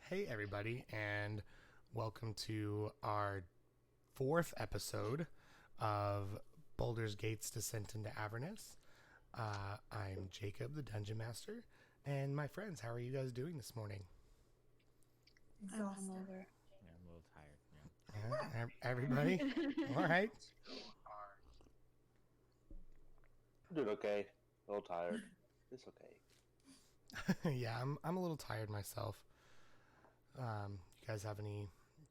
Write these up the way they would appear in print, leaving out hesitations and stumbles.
Hey, everybody, and welcome to our fourth episode of Baldur's Gate's Descent into Avernus. I'm Jacob, the Dungeon Master, and my friends, how are you guys doing this morning? I'm hungover. Yeah, I'm a little tired. Yeah. Everybody? All right. Doing okay. A little tired. It's okay. Yeah, I'm a little tired myself. You guys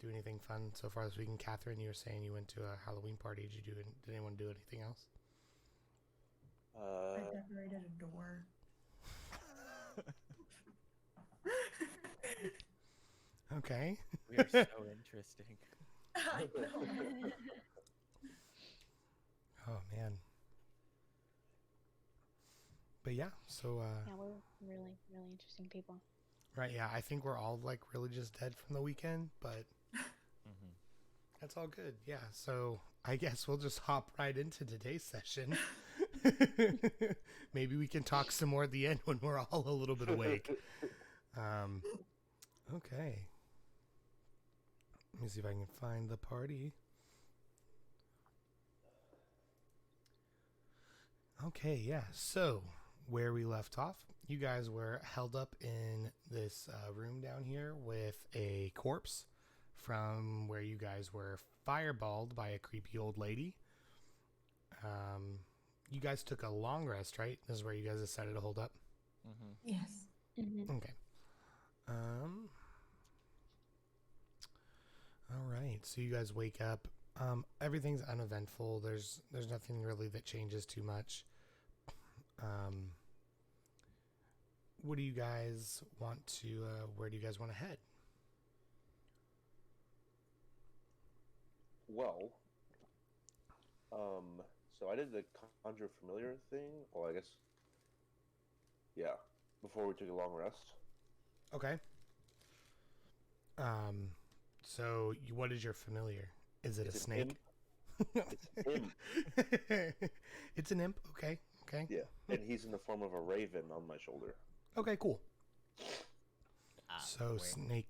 do anything fun so far this week? And Catherine, you were saying you went to a Halloween party. Did anyone do anything else? I decorated a door. Okay. We are so interesting. I know. Oh man. But yeah, so Yeah, we're really, really interesting people. right, yeah, I think we're all like really just dead from the weekend, but Mm-hmm. that's all good. Yeah, so I guess we'll just hop right into today's session. Maybe we can talk some more at the end when we're all a little bit awake. Okay. Let me see if I can find the party. Okay, yeah. So, where we left off, you guys were held up in this room down here with a corpse from where you guys were fireballed by a creepy old lady. You guys took a long rest, right? This is where you guys decided to hold up? Mm-hmm. Yes. Mm-hmm. Okay. All right. So you guys wake up. Everything's uneventful. There's nothing really that changes too much. What do you guys want to? Where do you guys want to head? Well, so I did the conjure familiar thing. Well, I guess, yeah, before we took a long rest. Okay. So what is your familiar? Is it It's a an snake? It's him. It's an imp. Okay. Okay. Yeah, and he's in the form of a raven on my shoulder. Okay. Cool. So Where snake.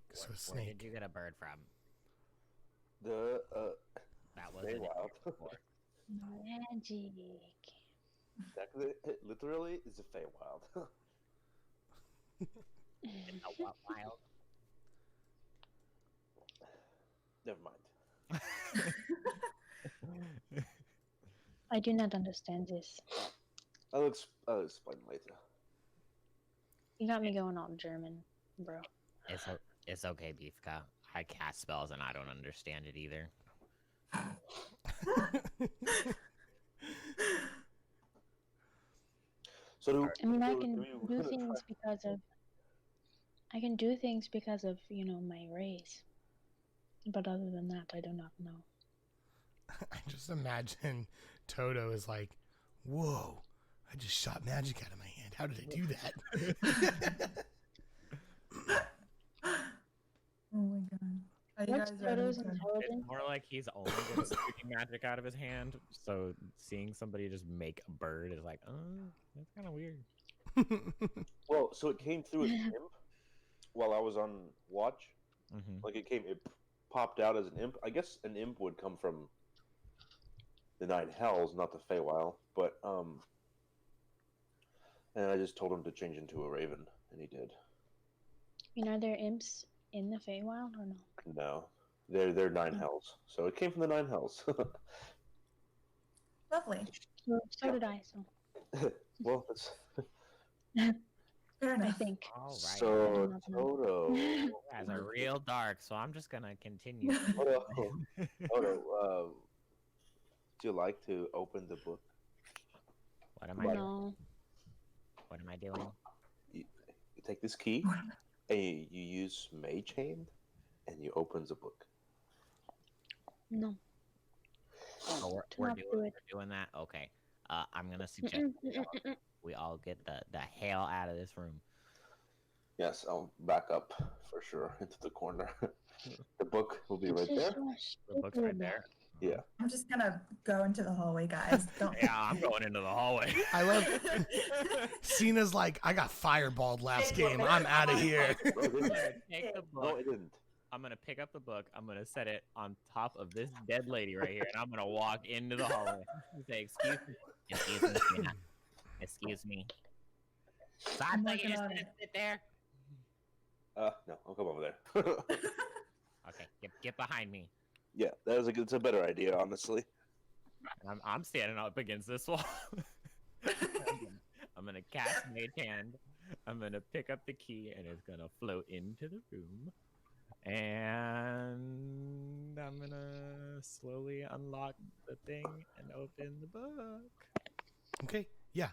did you get a bird from? The That was Feywild. Magic. That literally is a Feywild. What wild? Never mind. I do not understand this. I'll explain later. You got me going all German, bro. It's okay, Beefka. I cast spells and I don't understand it either. So I mean, I do can you do wanna things because of. I can do things because of my race. But other than that, I do not know. I just imagine Toto is like, "Whoa! I just shot magic out of my hand. How did I do that?" Oh my god. Are you What's guys ready Frodo's to... intelligence? It's more like he's only been shooting magic out of his hand, so seeing somebody just make a bird is like, oh, that's kind of weird. Well, so it came through as an imp while I was on watch. Mm-hmm. Like it popped out as an imp. I guess an imp would come from the Nine Hells, not the Feywild. But and I just told him to change into a raven, and he did. Are there imps in the Feywild or no? No, they're Nine Hells, so it came from the Nine Hells. Lovely. So did I, so Well, that's Fair I enough. think. All right. so not know. Toto. You guys are real dark, so I'm just gonna continue. Toto, Toto, do you like to open the book? What am I doing? No. What am I doing? You take this key, and you use Mage Hand, and you open the book. No. Oh, Do not do it. we're doing that. Okay. I'm gonna suggest we all get the hell out of this room. Yes, I'll back up for sure into the corner. The book will be right This is there. so The book's right stupid. there. Yeah. I'm just gonna go into the hallway, guys. Don't. Yeah, I'm going into the hallway. I love Cena's like, I got fireballed last game. I'm out of here. No, it I'm didn't. gonna take the No, book. it didn't. I'm gonna pick up the book. I'm gonna set it on top of this dead lady right here, and I'm gonna walk into the hallway and say, "Excuse me, excuse me, Tina. Excuse me." So I I'm think you're just working gonna on sit there. No, I'll come over there. Okay, get behind me. Yeah, it's a better idea, honestly. I'm standing up against this wall. I'm gonna cast Mage Hand. I'm gonna pick up the key, and it's gonna float into the room. And I'm gonna slowly unlock the thing and open the book. Okay, yeah.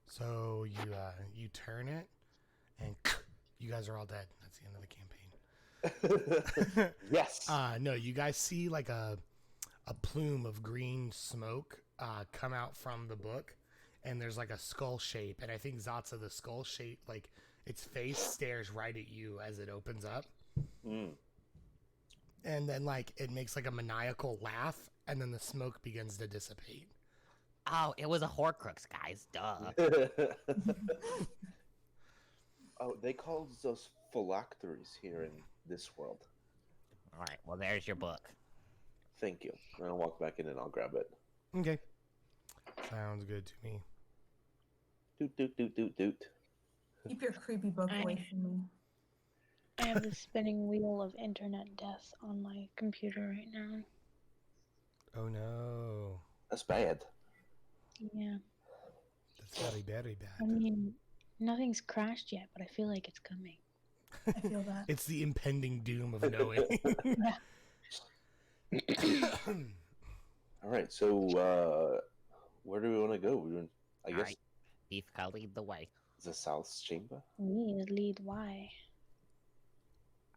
So you turn it, and you guys are all dead. That's the end of the campaign. Yes. No, you guys see like a plume of green smoke come out from the book, and there's like a skull shape, and I think Zatsa, the skull shape, like its face stares right at you as it opens up, and then like it makes like a maniacal laugh, and then the smoke begins to dissipate. Oh, it was a Horcrux, guys. Duh. Oh, they called those phylacteries here in this world. All right. Well, there's your book. Thank you. And I'll walk back in and I'll grab it. Okay, sounds good to me. Doot, doot, doot, doot, doot. Keep your creepy book away from me. I have the spinning wheel of internet death on my computer right now. Oh no, That's bad. Yeah. that's very very I bad. mean, nothing's crashed yet, but I feel like it's coming. I feel that. It's the impending doom of knowing. All right, so where do we want to go? I guess Alright. Beefka, lead the way. the South Chamber. Me lead why?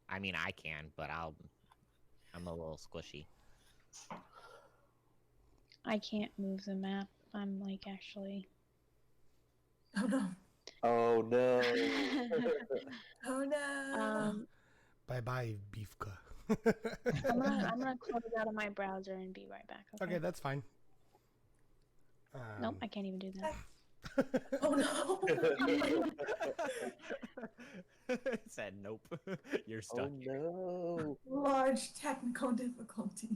I mean, I can, but I'm a little squishy. I can't move the map. I'm like actually. Oh no. Oh no! Oh no. Bye bye, Beefka. I'm gonna close out of my browser and be right back. Okay. Okay, that's fine. Nope, I can't even do that. Oh no. It said nope. You're Oh stuck. no! Large technical difficulties.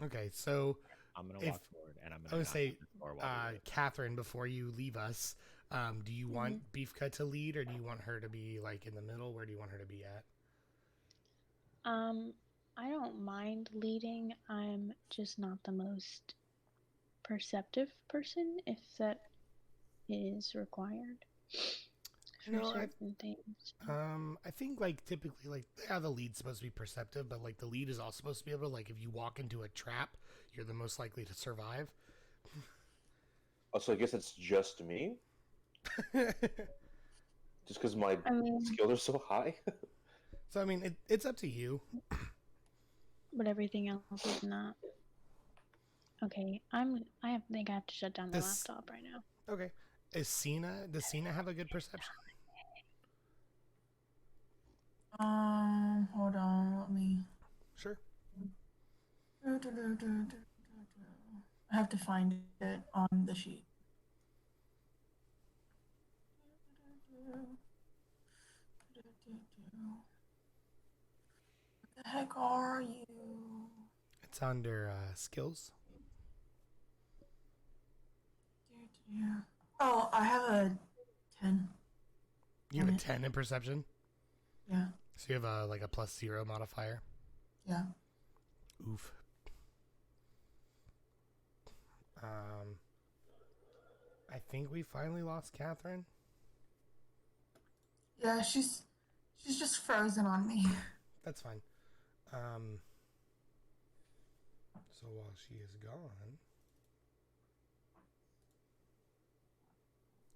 Okay, so I'm gonna If- walk forward, and I'm I gonna. would knock say, on the door while we do it. Catherine, before you leave us, do you want Beefka to lead, or do you want her to be like in the middle? Where do you want her to be at? I don't mind leading. I'm just not the most perceptive person, if that is required for No, certain things. I think like typically like the lead's supposed to be perceptive, but like the lead is also supposed to be able to, like, if you walk into a trap, you're the most likely to survive. Oh, so I guess it's just me, just because my I mean, skills are so high. So I mean, it's up to you. but everything else is not. Okay, I think I have to shut down the This- laptop right now. Okay, does Cena have a good perception? Hold on, let me. Sure. I have to find it on the sheet. What the heck are you? It's under skills. Oh, I have a 10. You have a Mhm. 10 in perception, Yeah, so you have a like a +0 modifier. yeah. Oof. I think we finally lost Catherine. Yeah, she's just frozen on me. That's fine. So while she is gone,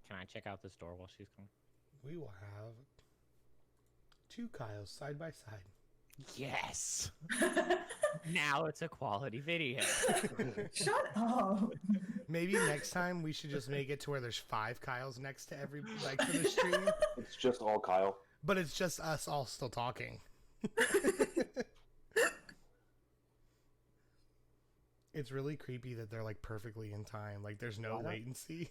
Can I check out this door while she's gone? we will have 2 Kyles side by side. Yes. Now it's a quality video. Shut up. Maybe next time we should just make it to where there's 5 Kyles next to every, like, for the stream, It's just all Kyle. but it's just us all still talking. It's really creepy that they're like perfectly in time. Like there's no Why not? latency.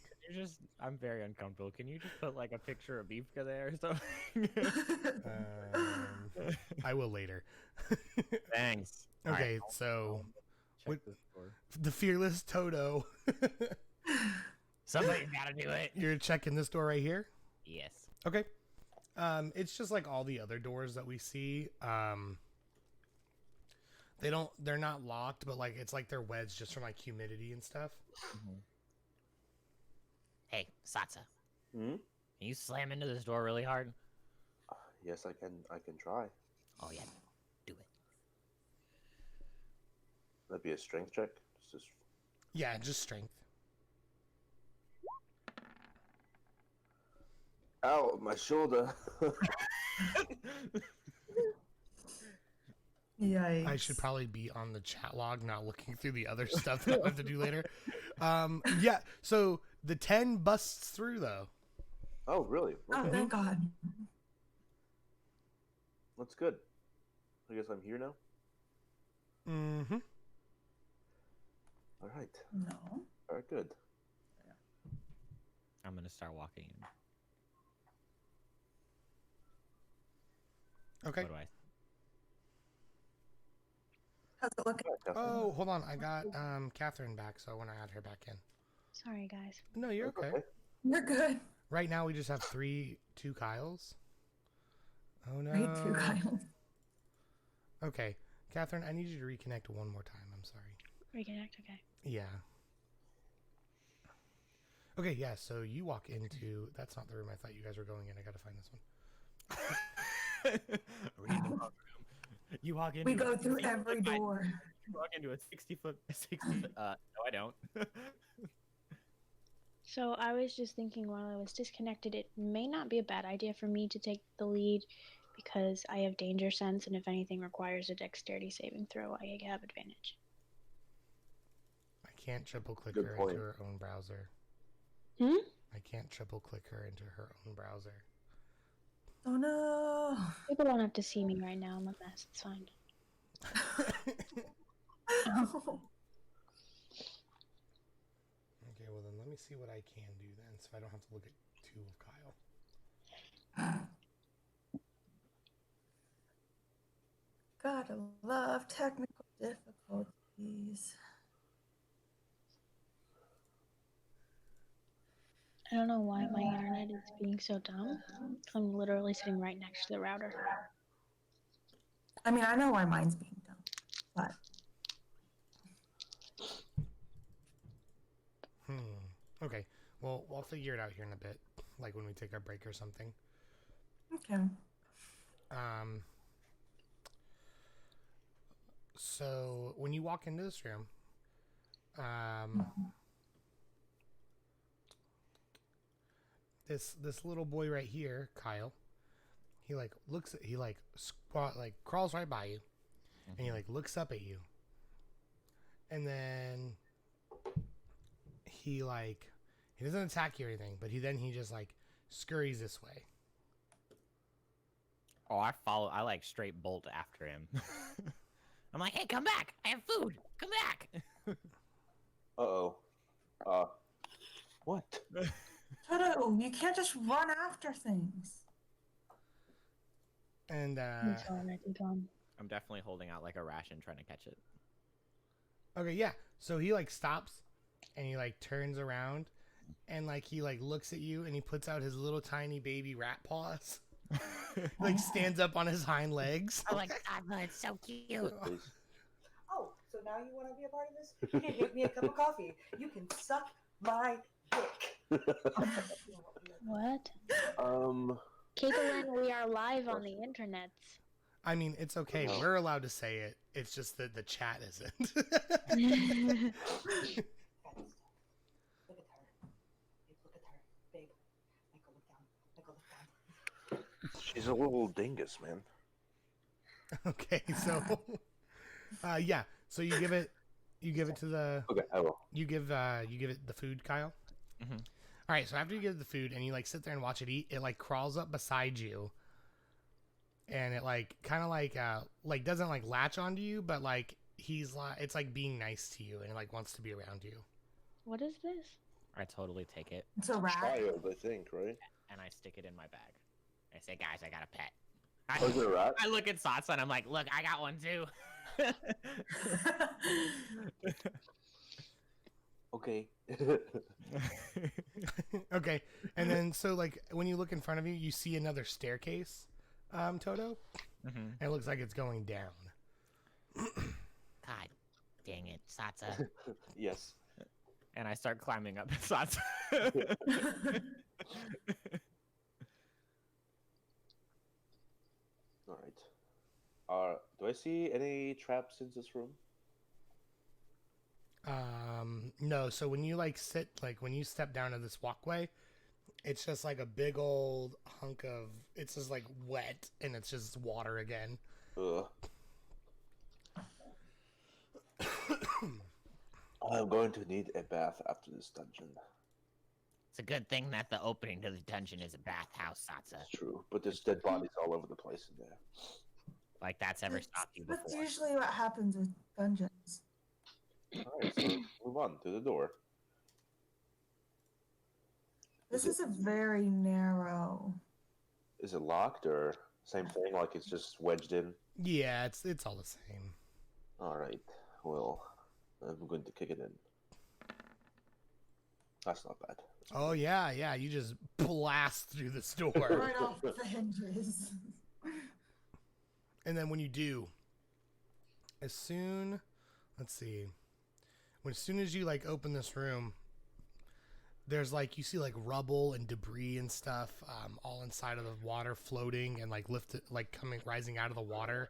I'm very uncomfortable. Can you just put like a picture of Beefka there or something? I will later. Thanks. Okay, Alright, so check what- this door. the fearless Toto. Somebody's gotta do it. You're checking this door right here? Yes. Okay. It's just like all the other doors that we see. They're not locked, but like it's like they're wedged just from like humidity and stuff. Hey, Satsa, Hmm? can you slam into this door really hard? Yes, I can. I can try. Oh yeah, do it. That'd be a strength check. Just Yeah, just strength. ow, my shoulder. Yikes. I should probably be on the chat log, not looking through the other stuff that I have to do later. Yeah, so the 10 busts through though. Oh, really? Oh, Okay. thank God. That's good. I guess I'm here now. Mm-hmm. All right. No. All right. Good. I'm gonna start walking in. Okay. What do I? How's it looking? All right, Catherine. Oh, hold on. I got Catherine back, so I want to add her back in. Sorry, guys. No, you're That's okay. You're good. Right now we just have two Kyles. Oh no. Great too, Kyle. Okay. Catherine, I need you to reconnect one more time. I'm sorry. Reconnect, okay. Yeah. Okay, yeah, so you walk into... That's not the room I thought you guys were going in. I gotta find this one. Read the wrong room. You walk into We a go through 60 every foot door. You walk into a 60-foot. No, I don't. So I was just thinking while I was disconnected, it may not be a bad idea for me to take the lead because I have danger sense, and if anything requires a dexterity saving throw, I have advantage. I can't triple click Good her point. into her own browser. Hmm? I can't triple click her into her own browser. Oh no. People don't have to see me right now. I'm a mess. It's fine. Oh. Okay, well then let me see what I can do then, so I don't have to look at two of Kyle. Gotta love technical difficulties. I don't know why my internet is being so dumb. I'm literally sitting right next to the router. I mean, I know why mine's being done, but Okay, well, we'll figure it out here in a bit, like when we take our break or something. okay. So when you walk into this room, this little boy right here, Kyle, he like looks at, he like crawls right by you, and he like looks up at you, and then he doesn't attack you or anything, but he just like scurries this way. Oh, I follow. I like straight bolt after him. I'm like, hey, come back! I have food. Come back. Uh-oh. What? Toto, you can't just run after things. And I'm sorry, I think I'm definitely holding out like a ration, trying to catch it. okay, yeah. So he like stops and he like turns around and like he like looks at you and he puts out his little tiny baby rat paws. Like stands up on his hind legs. I'm like, God, it's so cute. Please. Oh, so now you want to be a part of this? You can get me a cup of coffee. You can suck my dick. What? Caitlin, we are live on the internet. I mean, it's okay. No. We're allowed to say it. It's just that the chat isn't. Look at her. Babe, look at her. Babe. Michael, look down. Michael, look down. She's a little dingus, man. Okay, so yeah. So you give it to the Okay, I will. you give it the food, Kyle. Mhm. All right. So after you give it the food and you like sit there and watch it eat, it like crawls up beside you, and it like kind of like doesn't like latch onto you, but like he's like, it's like being nice to you and like wants to be around you. What is this? I totally take it It's a rat. Child, I think, right? and I stick it in my bag. I say, guys, I got a pet. Oh, is it a rat? I look at Satsa and I'm like, look, I got one too. Okay. Okay, and then so like when you look in front of you, you see another staircase, Toto, and it looks like it's going down. God dang it, Satsa. Yes. And I start climbing up Satsa. All right. Do I see any traps in this room? No, so when you like sit, like when you step down to this walkway, it's just like a big old hunk of, it's just like wet and it's just water again. Ugh. I'm going to need a bath after this dungeon. It's a good thing that the opening to the dungeon is a bathhouse, Satsa. It's true, but there's dead bodies all over the place in there. Like that's ever stopped you That's before. usually what happens with dungeons. All right, so move on to the door. This is a very narrow. Is it locked or same thing? Like it's just wedged in? Yeah, it's all the same. All right. Well, I'm going to kick it in. That's not bad. Oh yeah, you just blast through this door. Right off the hinges. And then when you do, as soon as you like open this room, there's like, you see like rubble and debris and stuff all inside of the water floating and like rising out of the water.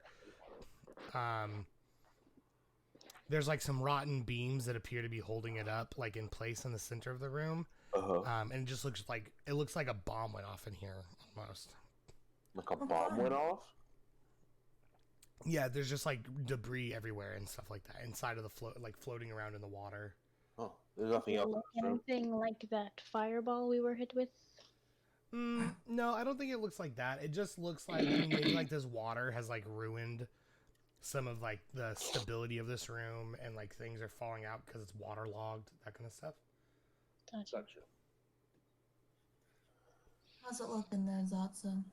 There's like some rotten beams that appear to be holding it up like in place in the center of the room. Uh-huh. And it just looks like a bomb went off in here almost. Like a bomb went off? Yeah, there's just like debris everywhere and stuff like that inside of the floating around in the water. Oh, there's nothing else in Look this room. anything like that fireball we were hit with? No, I don't think it looks like that. It just looks like maybe like this water has like ruined some of like the stability of this room and like things are falling out because it's waterlogged, that kind of stuff. Gotcha. Gotcha. How's it looking there, Zatsu?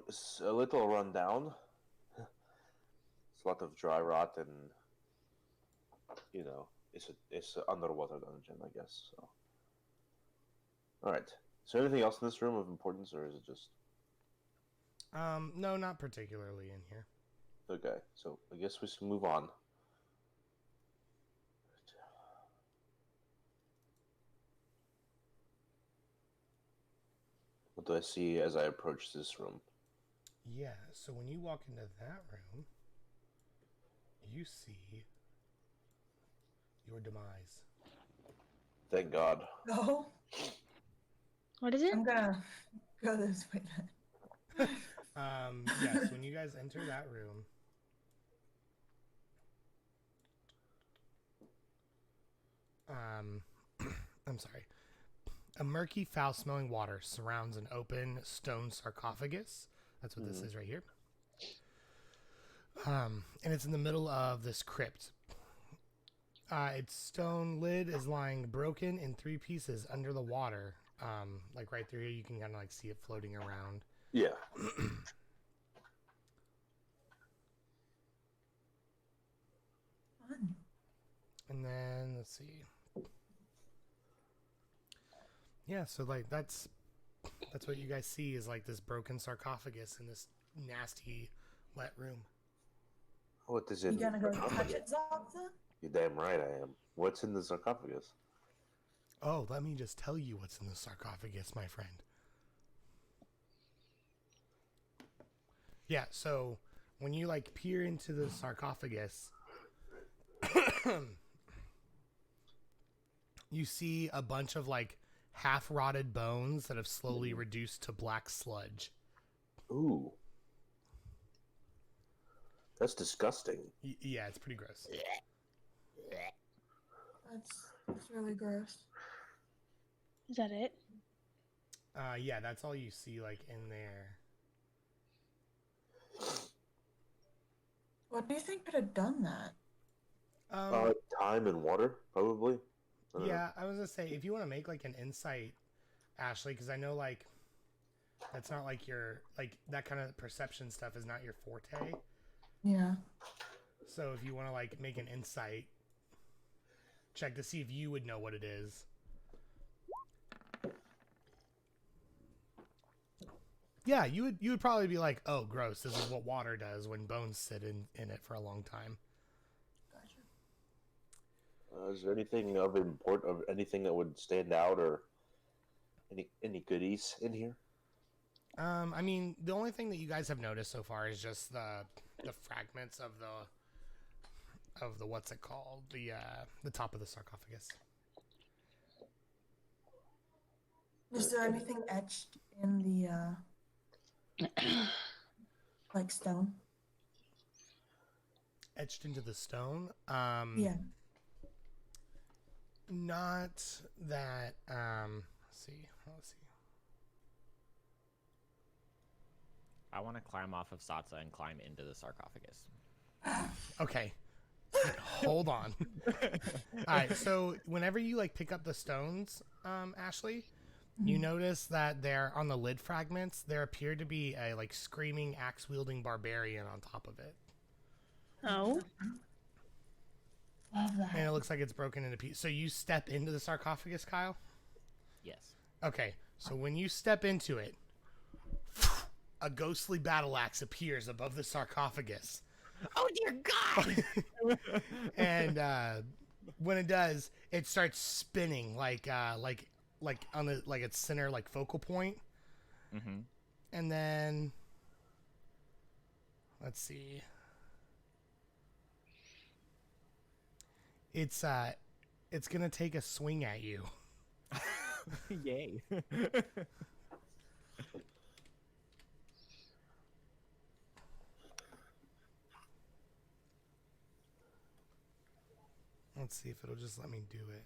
It's a little run down. It's a lot of dry rot and, you know, it's an underwater dungeon, I guess. So, all right. Is there anything else in this room of importance, or is it just No, not particularly in here. okay? So I guess we should move on. What do I see as I approach this room? Yeah, so when you walk into that room, you see your demise. Thank God. No, What is it? I'm gonna go this way then. Yes, when you guys enter that room, I'm sorry. A murky, foul-smelling water surrounds an open stone sarcophagus. That's what this is right here. And it's in the middle of this crypt. Its stone lid is lying broken in 3 pieces under the water. Like right through here, you can kind of like see it floating around. Yeah. Fun. And then let's see. Yeah, so like that's what you guys see is like this broken sarcophagus in this nasty wet room. What is You in gonna the go touch sarcophagus? it, Zatsu? You're damn right I am. What's in the sarcophagus? Oh, let me just tell you what's in the sarcophagus, my friend. Yeah, so when you like peer into the sarcophagus, you see a bunch of like half-rotted bones that have slowly reduced to black sludge. Ooh. That's disgusting. Yeah, it's pretty gross. That's really gross. Is that it? Yeah, that's all you see like in there. What do you think could have done that? Time and water, probably. I don't know. Yeah, I was gonna say if you want to make like an insight, Ashley, because I know like that's not like your like that kind of perception stuff is not your forte. Yeah. So if you want to like make an insight check to see if you would know what it is. Yeah, you would probably be like, oh, gross. This is what water does when bones sit in it for a long time. Gotcha. Is there anything of import, of anything that would stand out, or any goodies in here? I mean, the only thing that you guys have noticed so far is just the fragments of the what's it called, the top of the sarcophagus. Is there anything etched in the like stone? Etched into the stone. Yeah. Not that. Let's see. I want to climb off of Satsa and climb into the sarcophagus. Okay. Hold on. All right. So whenever you like pick up the stones, Ashley, you notice that there on the lid fragments there appeared to be a like screaming axe wielding barbarian on top of it, Oh. Love that. and it looks like it's broken into pieces. So you step into the sarcophagus, Kyle. Yes. Okay. So when you step into it, a ghostly battle axe appears above the sarcophagus. Oh dear God! And when it does, it starts spinning like on the like its center like focal point. Mm-hmm. And then let's see. It's gonna take a swing at you. Yay! Let's see if it'll just let me do it.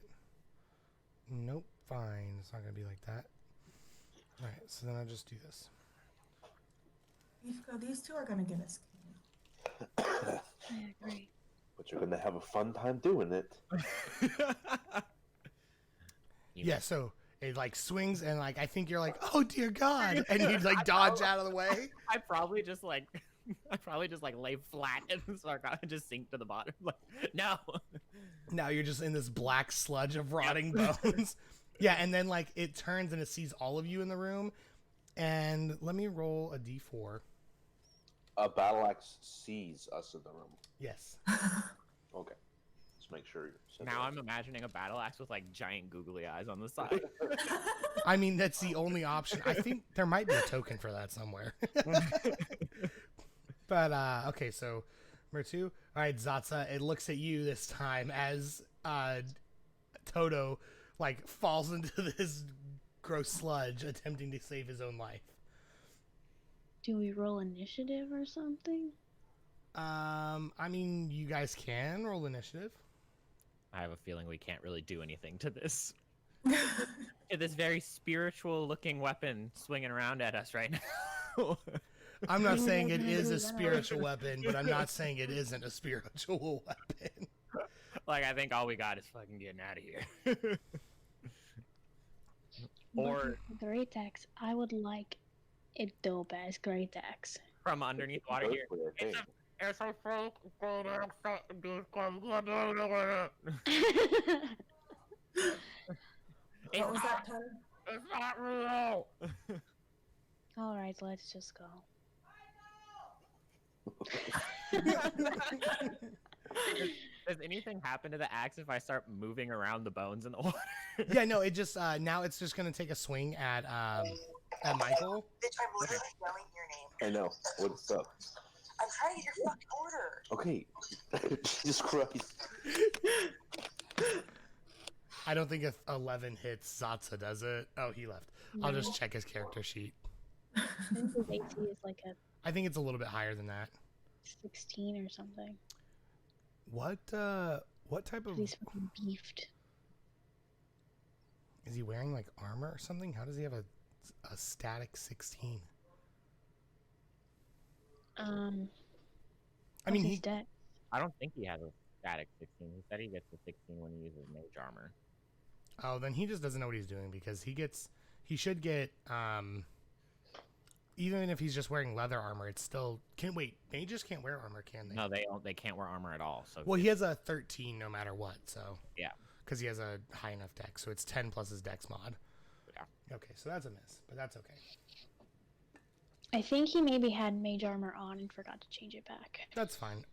Nope, fine. It's not gonna be like that. All right, so then I'll just do this. These two are gonna get us killed. I agree. But you're gonna have a fun time doing it. Yeah, so it like swings and like I think you're like, oh dear God, and you like dodge out of the way. I probably just like lay flat in the sarcophagus and just sink to the bottom. Like, no. Now you're just in this black sludge of rotting bones. Yeah, and then like it turns and it sees all of you in the room. And let me roll a d4. A battle axe sees us in the room. Yes. Okay. Let's make sure. Now I'm imagining a battle axe with like giant googly eyes on the side. I mean, that's the only option. I think there might be a token for that somewhere. But okay, so Mertu. All right, Zatsa. It looks at you this time as Toto like falls into this gross sludge, attempting to save his own life. Do we roll initiative or something? I mean, you guys can roll initiative. I have a feeling we can't really do anything to to this very spiritual looking weapon swinging around at us right now. I'm not saying it is a spiritual weapon, but I'm not saying it isn't a spiritual weapon. Like, I think all we got is fucking getting out of here. Or Great axe. I would like a dope ass great axe. from underneath water here. Thing. It's a fake great axe. What was that, Tyler? It's not real. All right, let's just go. Does anything happen to the axe if I start moving around the bones in the water? Yeah, no, it just now it's just gonna take a swing at Michael. Bitch, I'm literally yelling your name. I know. What's up? I'm trying to get your fucking order. Okay. Jesus Christ. I don't think if 11 hits Zatsa, does it? Oh, he left. I'll just check his character sheet. I think his AC is like a I think it's a little bit higher than that. 16 or something. What type of He's fucking beefed. is he wearing? Like armor or something? How does he have a static 16? I mean, What's he his deck? I don't think he has a static 16. He said he gets a 16 when he uses mage armor. oh, then he just doesn't know what he's doing because he should get even if he's just wearing leather armor, it's still mages can't wear armor, can they? No, they don't. They can't wear armor at all. So Well, he has a 13 no matter what, so yeah, because he has a high enough dex, so it's 10 plus his dex mod. Yeah. Okay, so that's a miss, but that's okay. I think he maybe had mage armor on and forgot to change it back. That's fine.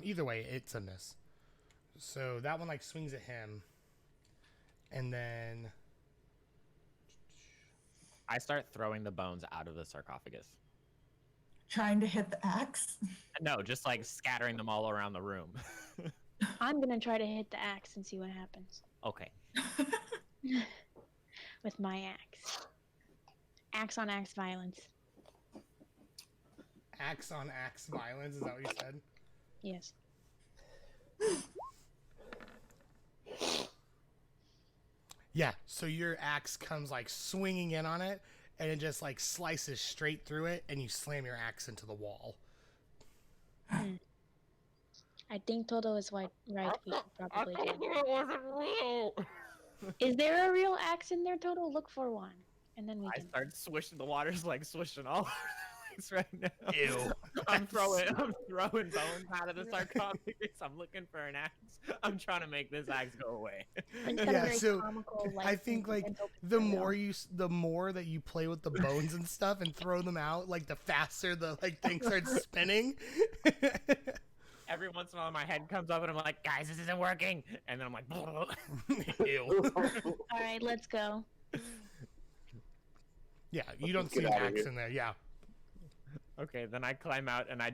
Either way, it's a miss. So that one like swings at him, and then I start throwing the bones out of the sarcophagus. Trying to hit the axe. No, just like scattering them all around the room. I'm gonna try to hit the axe and see what happens. Okay. With my axe. Axe on axe violence. axe on axe violence. Is that what you said? Yes. Yeah. So your axe comes like swinging in on it, and it just like slices straight through it, and you slam your axe into the wall. I think Toto is right. We should probably do. It wasn't real. Is there a real axe in there, Toto? Look for one, and then we I can. start swishing. The water's like swishing all over the place right now. Ew. I'm throwing bones out of the sarcophagus. I'm looking for an axe. I'm trying to make this axe go away. It's got a Yeah, very so comical, I think like and open the photo. more that you play with the bones and stuff and throw them out, like the faster the like thing starts spinning. Every once in a while, my head comes up and I'm like, guys, this isn't working. And then I'm like, Ew. All right, let's go. Yeah, you don't Get see an outta axe here. in there. Yeah. okay. Then I climb out and I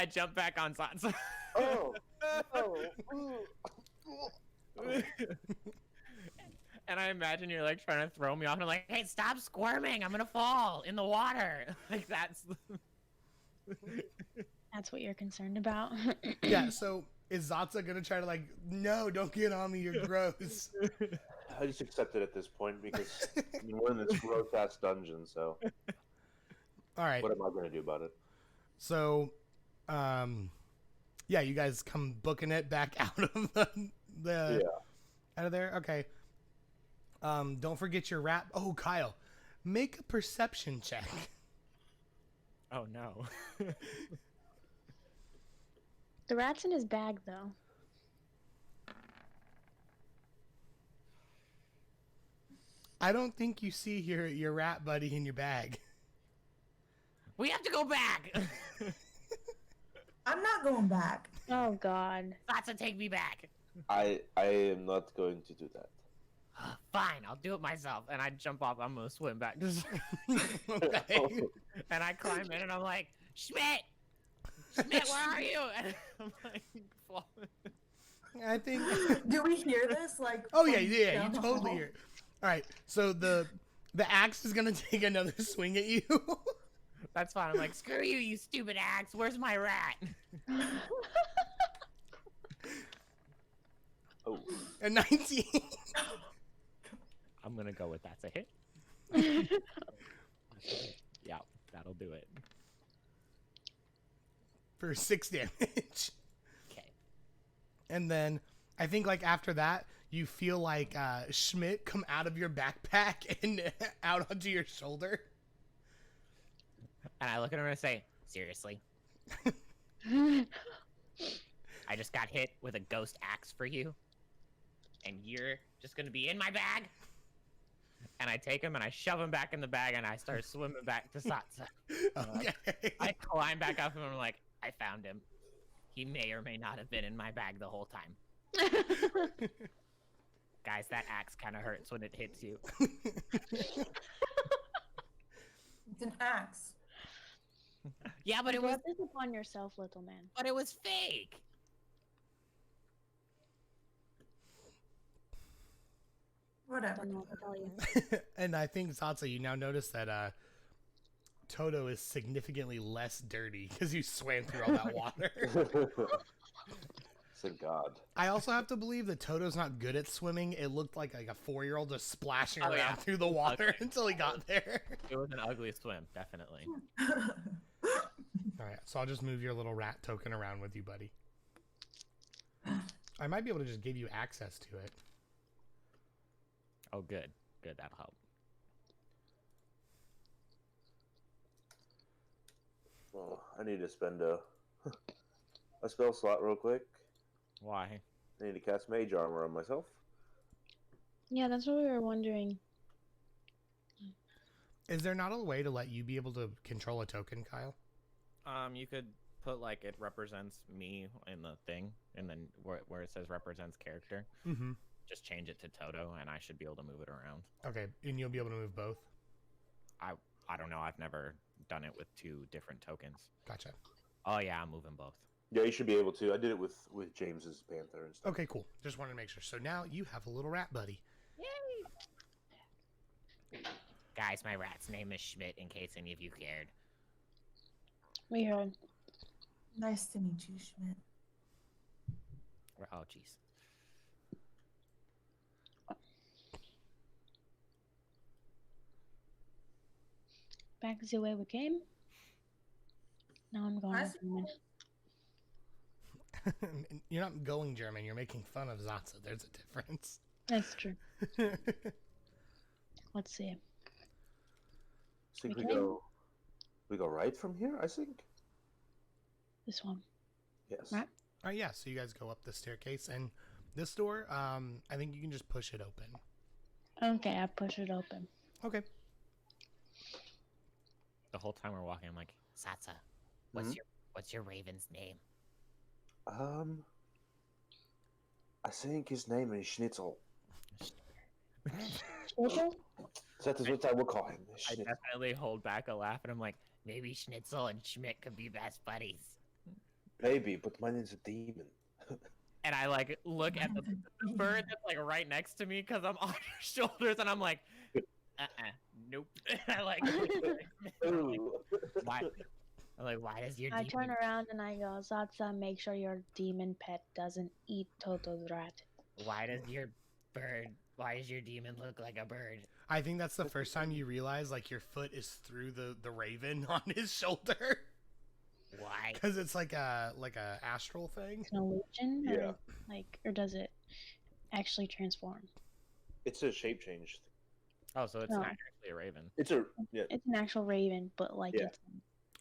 jump back on Sansa. Oh, And I imagine you're like trying to throw me off and I'm like, hey, stop squirming. I'm going to fall in the water. Like that's. That's what you're concerned about. Yeah. So is Zatsa gonna try to like? No, don't get on me. You're gross. I just accept it at this point because I mean, we're in this gross ass dungeon. So All right. what am I going to do about it? So, yeah, you guys come booking it back out of the out of there. Okay. Don't forget your rap. Oh, Kyle, make a perception check. Oh no. The rat's in his bag, though. I don't think you see your rat buddy in your bag. We have to go back. I'm not going back. Oh God. Sansa, take me back. I am not going to do that. Fine, I'll do it myself. And I jump off. I'm gonna swim back. Okay. And I climb in, and I'm like, Schmidt, Schmidt, where are you? And I'm like, falling. I think. Do we hear this? Like, Oh yeah, from yeah, down you the totally hall? hear. All right, so the axe is gonna take another swing at you. That's fine. I'm like, screw you, you stupid axe. Where's my rat? Oh, A 19 I'm gonna go with that's a hit. Yeah, that'll do it. for 6 damage. Okay. And then I think like after that, you feel like Schmidt come out of your backpack and out onto your shoulder. And I look at him and I say, seriously? I just got hit with a ghost axe for you? And you're just gonna be in my bag? And I take him and I shove him back in the bag and I start swimming back to Satsa. Okay. I climb back up and I'm like, I found him. He may or may not have been in my bag the whole time. Guys, that axe kind of hurts when it hits you. It's an axe. Yeah, but You it was brought this upon yourself, little man. fake. Whatever. Don't know what to tell you. And I think Satsa, you now notice that Toto is significantly less dirty because you swam through all that water. thank God. I also have to believe that Toto's not good at swimming. It looked like a 4-year-old just splashing Oh, around yeah. through the water Okay. until he got there. It was an ugly swim, definitely. All right, so I'll just move your little rat token around with you, buddy. I might be able to just give you access to it. Oh, good. Good, that'll help. Well, I need to spend a spell slot real quick. Why? I need to cast Mage Armor on myself. Yeah, that's what we were wondering. Is there not a way to let you be able to control a token, Kyle? You could put like it represents me in the thing, and then where it says represents character, Mm-hmm. just change it to Toto, and I should be able to move it around. Okay, and you'll be able to move both? I don't know. I've never done it with 2 different tokens. Gotcha. Oh yeah, I'm moving both. Yeah, you should be able to. I did it with James's Panther and stuff. Okay, cool. Just wanted to make sure. So now you have a little rat buddy. Guys, my rat's name is Schmidt. In case any of you cared. We heard. Nice to meet you, Schmidt. Oh jeez. Back the way we came. Now I'm going. How's- German. You're not going German. You're making fun of Zatsa. There's a difference. That's true. Let's see. I think We we go right from here, I think. This one. Yes. Right. All right, yeah. So you guys go up the staircase, and this door, I think you can just push it open. Okay, I push it open. Okay. The whole time we're walking, I'm like, Satsa, what's your raven's name? I think his name is Schnitzel. Schnitzel? That is what I will call him. I Schnitzel. definitely hold back a laugh, and I'm like, maybe Schnitzel and Schmidt could be best buddies. Maybe, but my name's a demon. And I like look at the bird that's like right next to me because I'm on your shoulders, and I'm like, nope. I like, Ooh. why? I'm like, why does your I demon? turn around and I go, Zatsa, make sure your demon pet doesn't eat Toto's rat. Why does your bird? Why does your demon look like a bird? I think that's the first time you realize, like, your foot is through the raven on his shoulder. Why? Because it's like a astral thing. It's an illusion? Yeah. Or, or does it actually transform? It's a shape change. Oh, so it's No. not actually a raven. It's a yeah. It's an actual raven, but Yeah. it's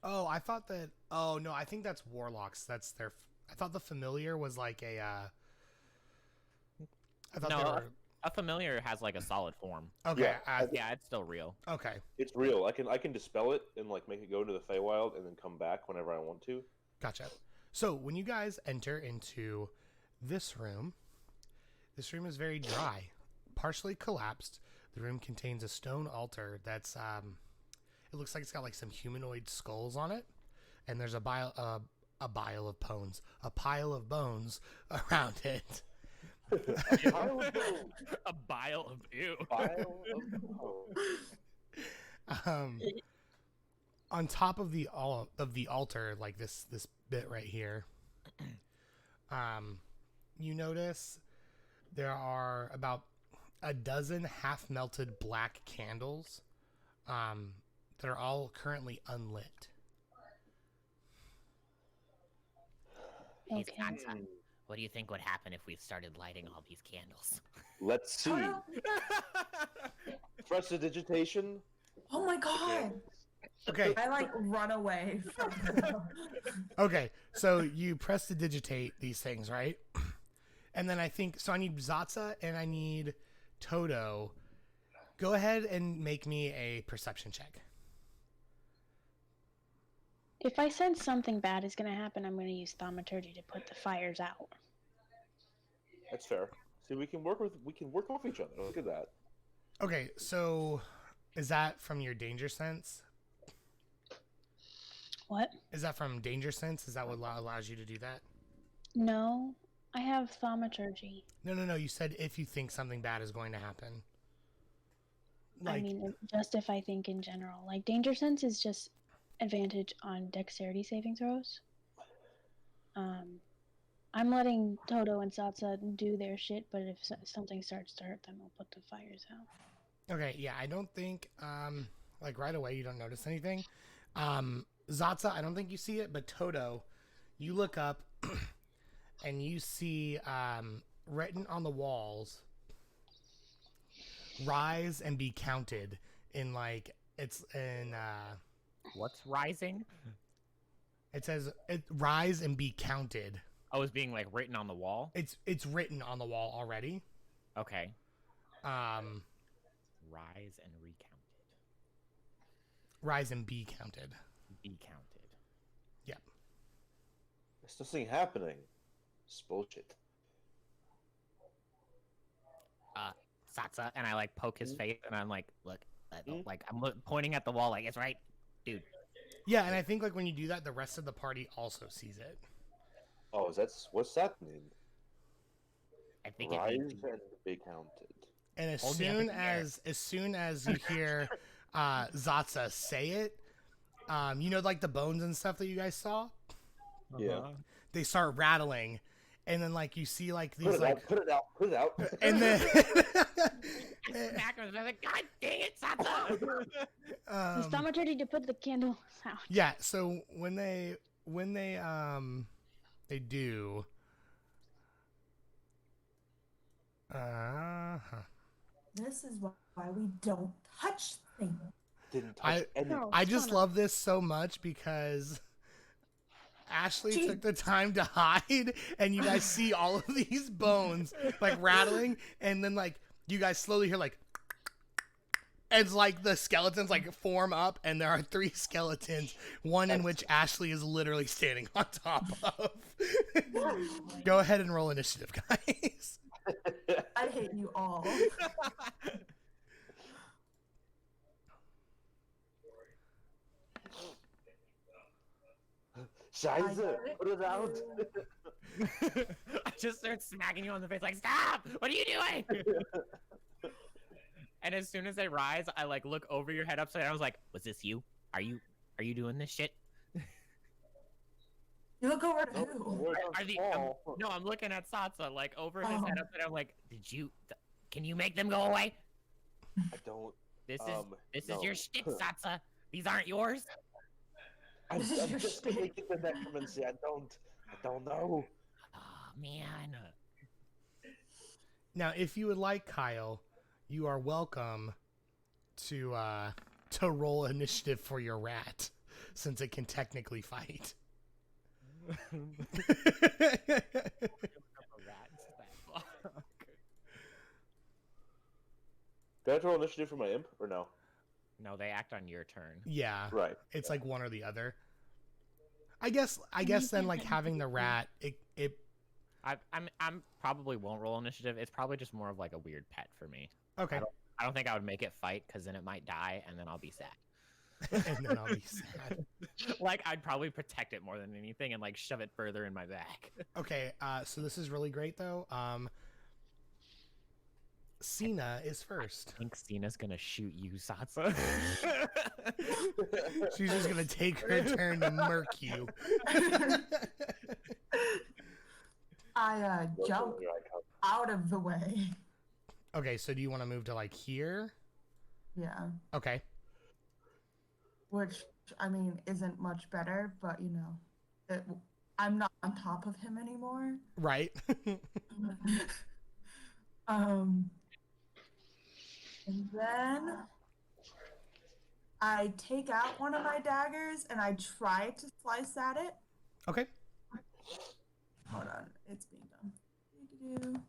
Oh, I thought that. Oh no, I think that's warlocks. That's their. I thought the familiar was like a. I thought No, they were. A familiar has like a solid form. Okay. Yeah, Yeah, it's still real. Okay. It's real. I can dispel it and like make it go into the Feywild and then come back whenever I want to. Gotcha. So when you guys enter into this room is very dry, partially collapsed. The room contains a stone altar that's it looks like it's got like some humanoid skulls on it, and there's a pile of bones around it. A bile of ew. On top of the altar, like this bit right here, you notice there are about a dozen half melted black candles that are all currently unlit. Hey, okay. Sansa, what do you think would happen if we started lighting all these candles? Let's see. Prestidigitation. Oh my god! Okay. I like run away from them. Okay, so you press to digitate these things, right? And then I think so. I need Zatsa and I need Toto. Go ahead and make me a perception check. If I sense something bad is going to happen, I'm going to use thaumaturgy to put the fires out. That's fair. See, we can work off each other. Look at that. Okay, so is that from your danger sense? What? Is that from danger sense? Is that what allows you to do that? No, I have thaumaturgy. No. You said if you think something bad is going to happen. I mean, just if I think in general. Like, danger sense is just advantage on dexterity saving throws. I'm letting Toto and Satsa do their shit, but if something starts to hurt them, I'll put the fires out. Okay, yeah, I don't think, like right away you don't notice anything. Zatsa, I don't think you see it, but Toto, you look up and you see written on the walls, "Rise and be counted." In like it's in What's rising? it says rise and be counted. Oh, it's being like written on the wall. It's written on the wall already. Okay. Um, Rise and recounted. rise and be counted. Be counted. There's nothing happening. It's bullshit. Satsa, and I like poke his face, and I'm like, look, like I'm pointing at the wall, like it's right, dude. Yeah, and I think like when you do that, the rest of the party also sees it. Oh, what's that mean? I think it Rise means and be counted. And as Hold me up in soon the air. as you hear Zatsa say it, you know, like the bones and stuff that you guys saw, Yeah. they start rattling, and then like you see like these Put it out. and then smack him, and I'm like, God dang it, Satsa! He's almost ready to put the candles out. yeah. So when they do. This is why we don't touch things. Didn't touch any. No. I just love this so much because Ashley Gee. took the time to hide, and you guys see all of these bones like rattling, and then like you guys slowly hear like, and it's like the skeletons like form up, and there are 3 skeletons, one in which Ashley is literally standing on top of. Go ahead and roll initiative, guys. I hate you all. Scheiße, put it out. I just start smacking you on the face, like, stop! What are you doing? And as soon as I rise, I like look over your head upside down. I was like, was this you? Are you doing this shit? You look over to who? No, I'm looking at Satsa, like over his Oh. head upside down. Like, can you make them go away? I don't. This no. is your shtick, Satsa. These aren't yours. I'm This is your just shtick. making the necromancy. I don't know. Oh man. Now, if you would like, Kyle, you are welcome to roll initiative for your rat, since it can technically fight. Do I have to roll initiative for my imp or no? No, they act on your turn. Yeah, Right. it's like one or the other. I guess then like having the rat, it I'm probably won't roll initiative. It's probably just more of like a weird pet for me. okay, I don't think I would make it fight because then it might die and then I'll be sad. and then I'll be sad. Like I'd probably protect it more than anything and like shove it further in my back. Okay, so this is really great though. Cena is first. I think Cena's gonna shoot you, Satsa. She's just gonna take her turn to murk you. I jump out of the way. Okay, so do you want to move to like here? Yeah. Okay. Which, I mean, isn't much better, but you know, I'm not on top of him anymore. Right. And then I take out one of my daggers and I try to slice at it. Okay. Hold on, it's being done.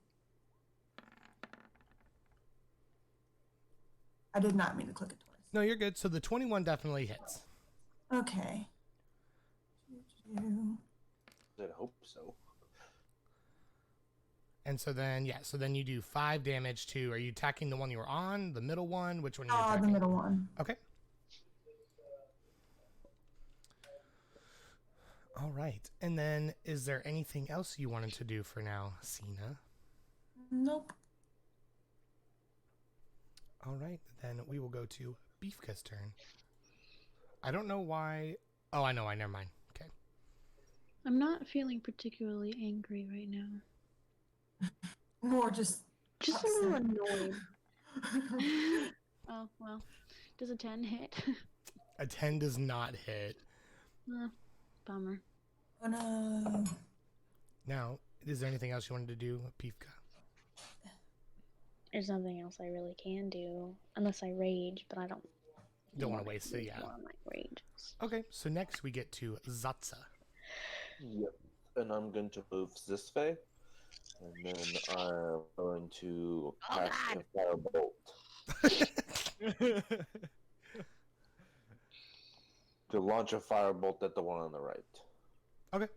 I did not mean to click it twice. No, you're good. So the 21 definitely hits. Okay. I hope so. And so then, you do 5 damage to. Are you attacking the one you were on, the middle one? Which one are you attacking? The middle one. Okay. All right. And then, is there anything else you wanted to do for now, Cena? Nope. All right. Then we will go to Beefka's turn. I don't know why. Oh, I know. Never mind. Okay. I'm not feeling particularly angry right now. More just Just a little annoyed. Oh, well. Does a 10 hit? A 10 does not hit. Bummer. Oh no. Now, is there anything else you wanted to do, Pivka? There's nothing else I really can do unless I rage, but I don't. Don't want to waste it, use yeah. more of my rages. Okay, so next we get to Zatsa. Yep. And I'm going to move this way. And then I'm going to cast a firebolt. To launch a firebolt at the one on the right. Okay.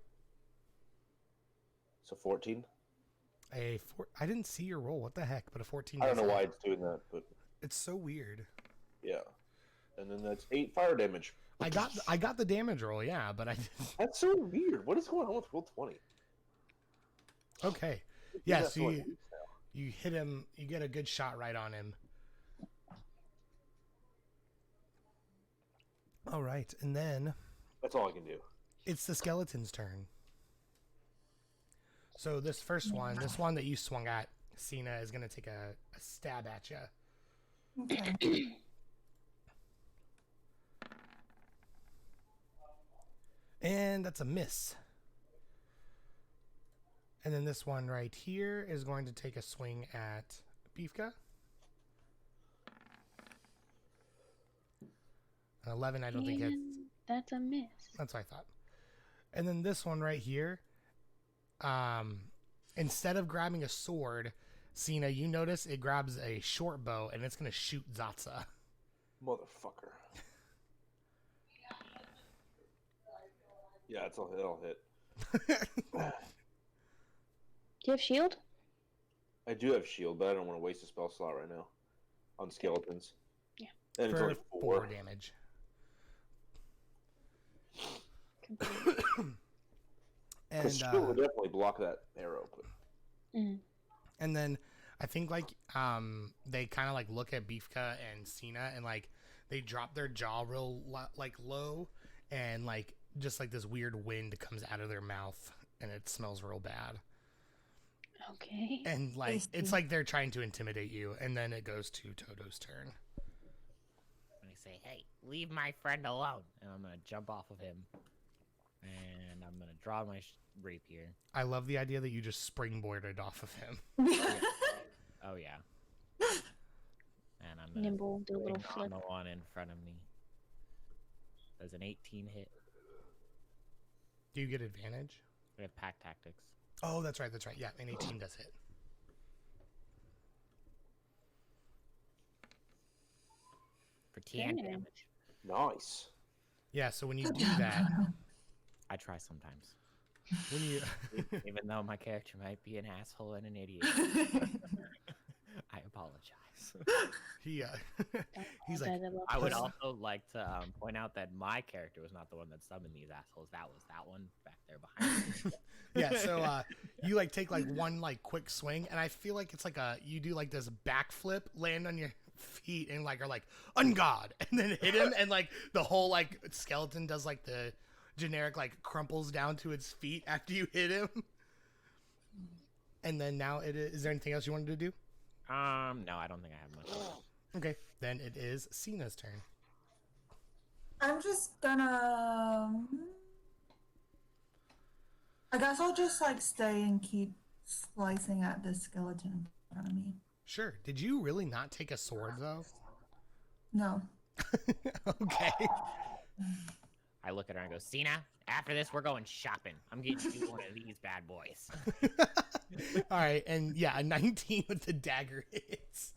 So 14? I didn't see your roll. What the heck? But a 14. I don't does know why hit. it's doing that, but It's so weird. yeah. And then that's 8 fire damage. I got the damage roll, yeah, but I didn't. That's so weird. What is going on with roll 20? Okay. It's Yeah, been so for like you weeks now. you hit him. You get a good shot right on him. All right, and then That's all I can do. it's the skeleton's turn. So this first one, this one that you swung at, Cena, is going to take a stab at you. Okay. And that's a miss. And then this one right here is going to take a swing at Beefka. An 11, I don't think it's... And that's a miss. That's what I thought. And then this one right here, instead of grabbing a sword, Cena, you notice it grabs a short bow and it's going to shoot Zatsa. Motherfucker. Yeah, it'll hit. Do you have shield? I do have shield, but I don't want to waste a spell slot right now on skeletons. Yeah. And it's For only 4 damage. And Because shield would definitely block that arrow. But... and then I think like they kind of like look at Beefka and Cena and like they drop their jaw real like low and like just like this weird wind comes out of their mouth and it smells real bad. Okay. And like it's like they're trying to intimidate you, and then it goes to Toto's turn. And I say, hey, leave my friend alone. And I'm going to jump off of him. And I'm going to draw my rapier. I love the idea that you just springboarded off of him. Oh, yeah. And I'm going Nimble, do a little on flip. the one in front of me. Does an 18 hit? Do you get advantage? We have pack tactics. Oh, that's right. Yeah, an 18 does hit. For 10 Damn. damage. Nice. Yeah, so when you do that, I try sometimes. when you Even though my character might be an asshole and an idiot. I apologize. he he's like, I would also like to point out that my character was not the one that summoned these assholes. That was that one back there behind me. yeah, so you like take like one like quick swing, and I feel like it's like you do like this backflip, land on your feet, and like are like ungod, and then hit him, and like the whole like skeleton does like the generic like crumples down to its feet after you hit him. And then now is there anything else you wanted to do? No, I don't think I have much. Okay, then it is Cena's turn. I'm just gonna. I guess I'll just like stay and keep slicing at this skeleton in front of me. Sure. Did you really not take a sword though? No. Okay. I look at her and go, Cena, after this, we're going shopping. I'm getting you one of these bad boys. All right, and yeah, a 19 with the dagger hits.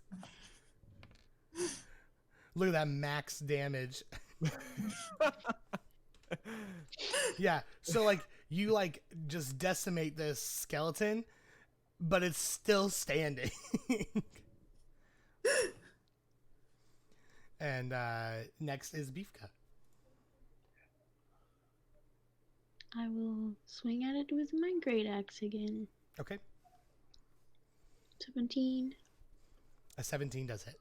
Look at that max damage. Yeah, so like you like just decimate this skeleton, but it's still standing. And next is Beefka. I will swing at it with my great axe again. Okay, 17. a 17 does hit.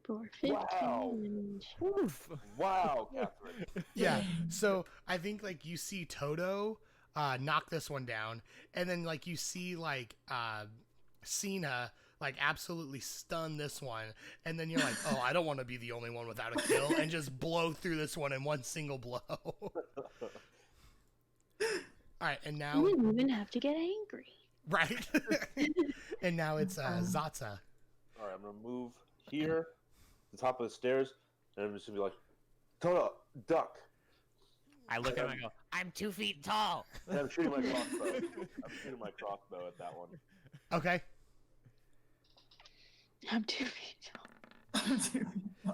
For 15 Wow. damage. Wow, Catherine. Yeah, so I think like you see Toto knock this one down, and then like you see like Cena like absolutely stun this one, and then you're like, oh, I don't want to be the only one without a kill, and just blow through this one in one single blow. All right, and now You didn't even have to get angry. right, and now it's Zatsa. All right, I'm gonna move here, the top of the stairs, and I'm just gonna be like, Toto, duck. I look at him and I go, I'm 2 feet tall. And I'm shooting my crossbow. I'm shooting my crossbow at that one. Okay, I'm too feet.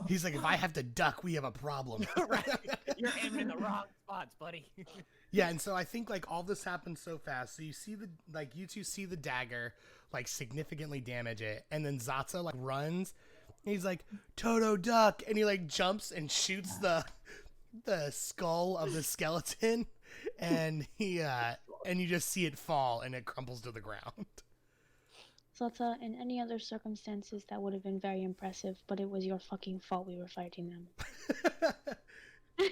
he's like, if I have to duck, we have a problem. Right. You're aiming in the wrong spots, buddy. Yeah, and so I think like all this happens so fast. So you see you two see the dagger like significantly damage it, and then Zatsa like runs. And he's like, Toto duck, and he like jumps and shoots the skull of the skeleton, and he and you just see it fall and it crumbles to the ground. Zlata, in any other circumstances, that would have been very impressive, but it was your fucking fault we were fighting them.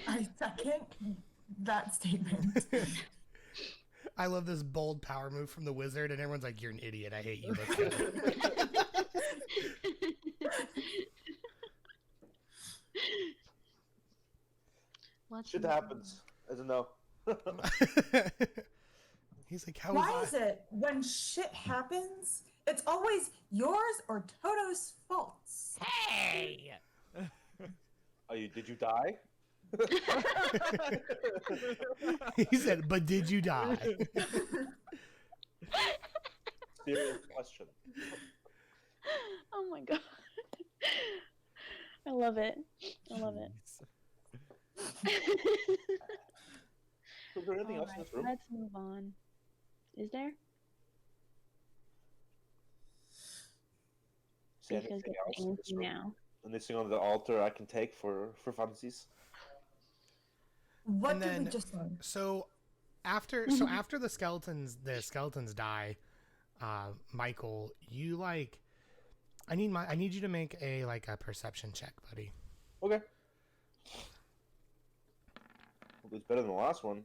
I second that statement. I love this bold power move from the wizard, and everyone's like, you're an idiot. I hate you. Let's go. Shit happens. As a no. He's like, how Why was is it when shit happens, it's always yours or Toto's faults? Hey! Did you die? He said, but did you die? Serious question. Oh my god. I love it. I love it. Is there anything else in Alright, this room? let's move on. Is there? See Because anything it's else in this empty room? now. Anything on the altar I can take for fantasies? What And did we then- just learn? So after the skeletons die, Michael, you like, I need you to make a perception check, buddy. Okay. Well, it's better than the last one.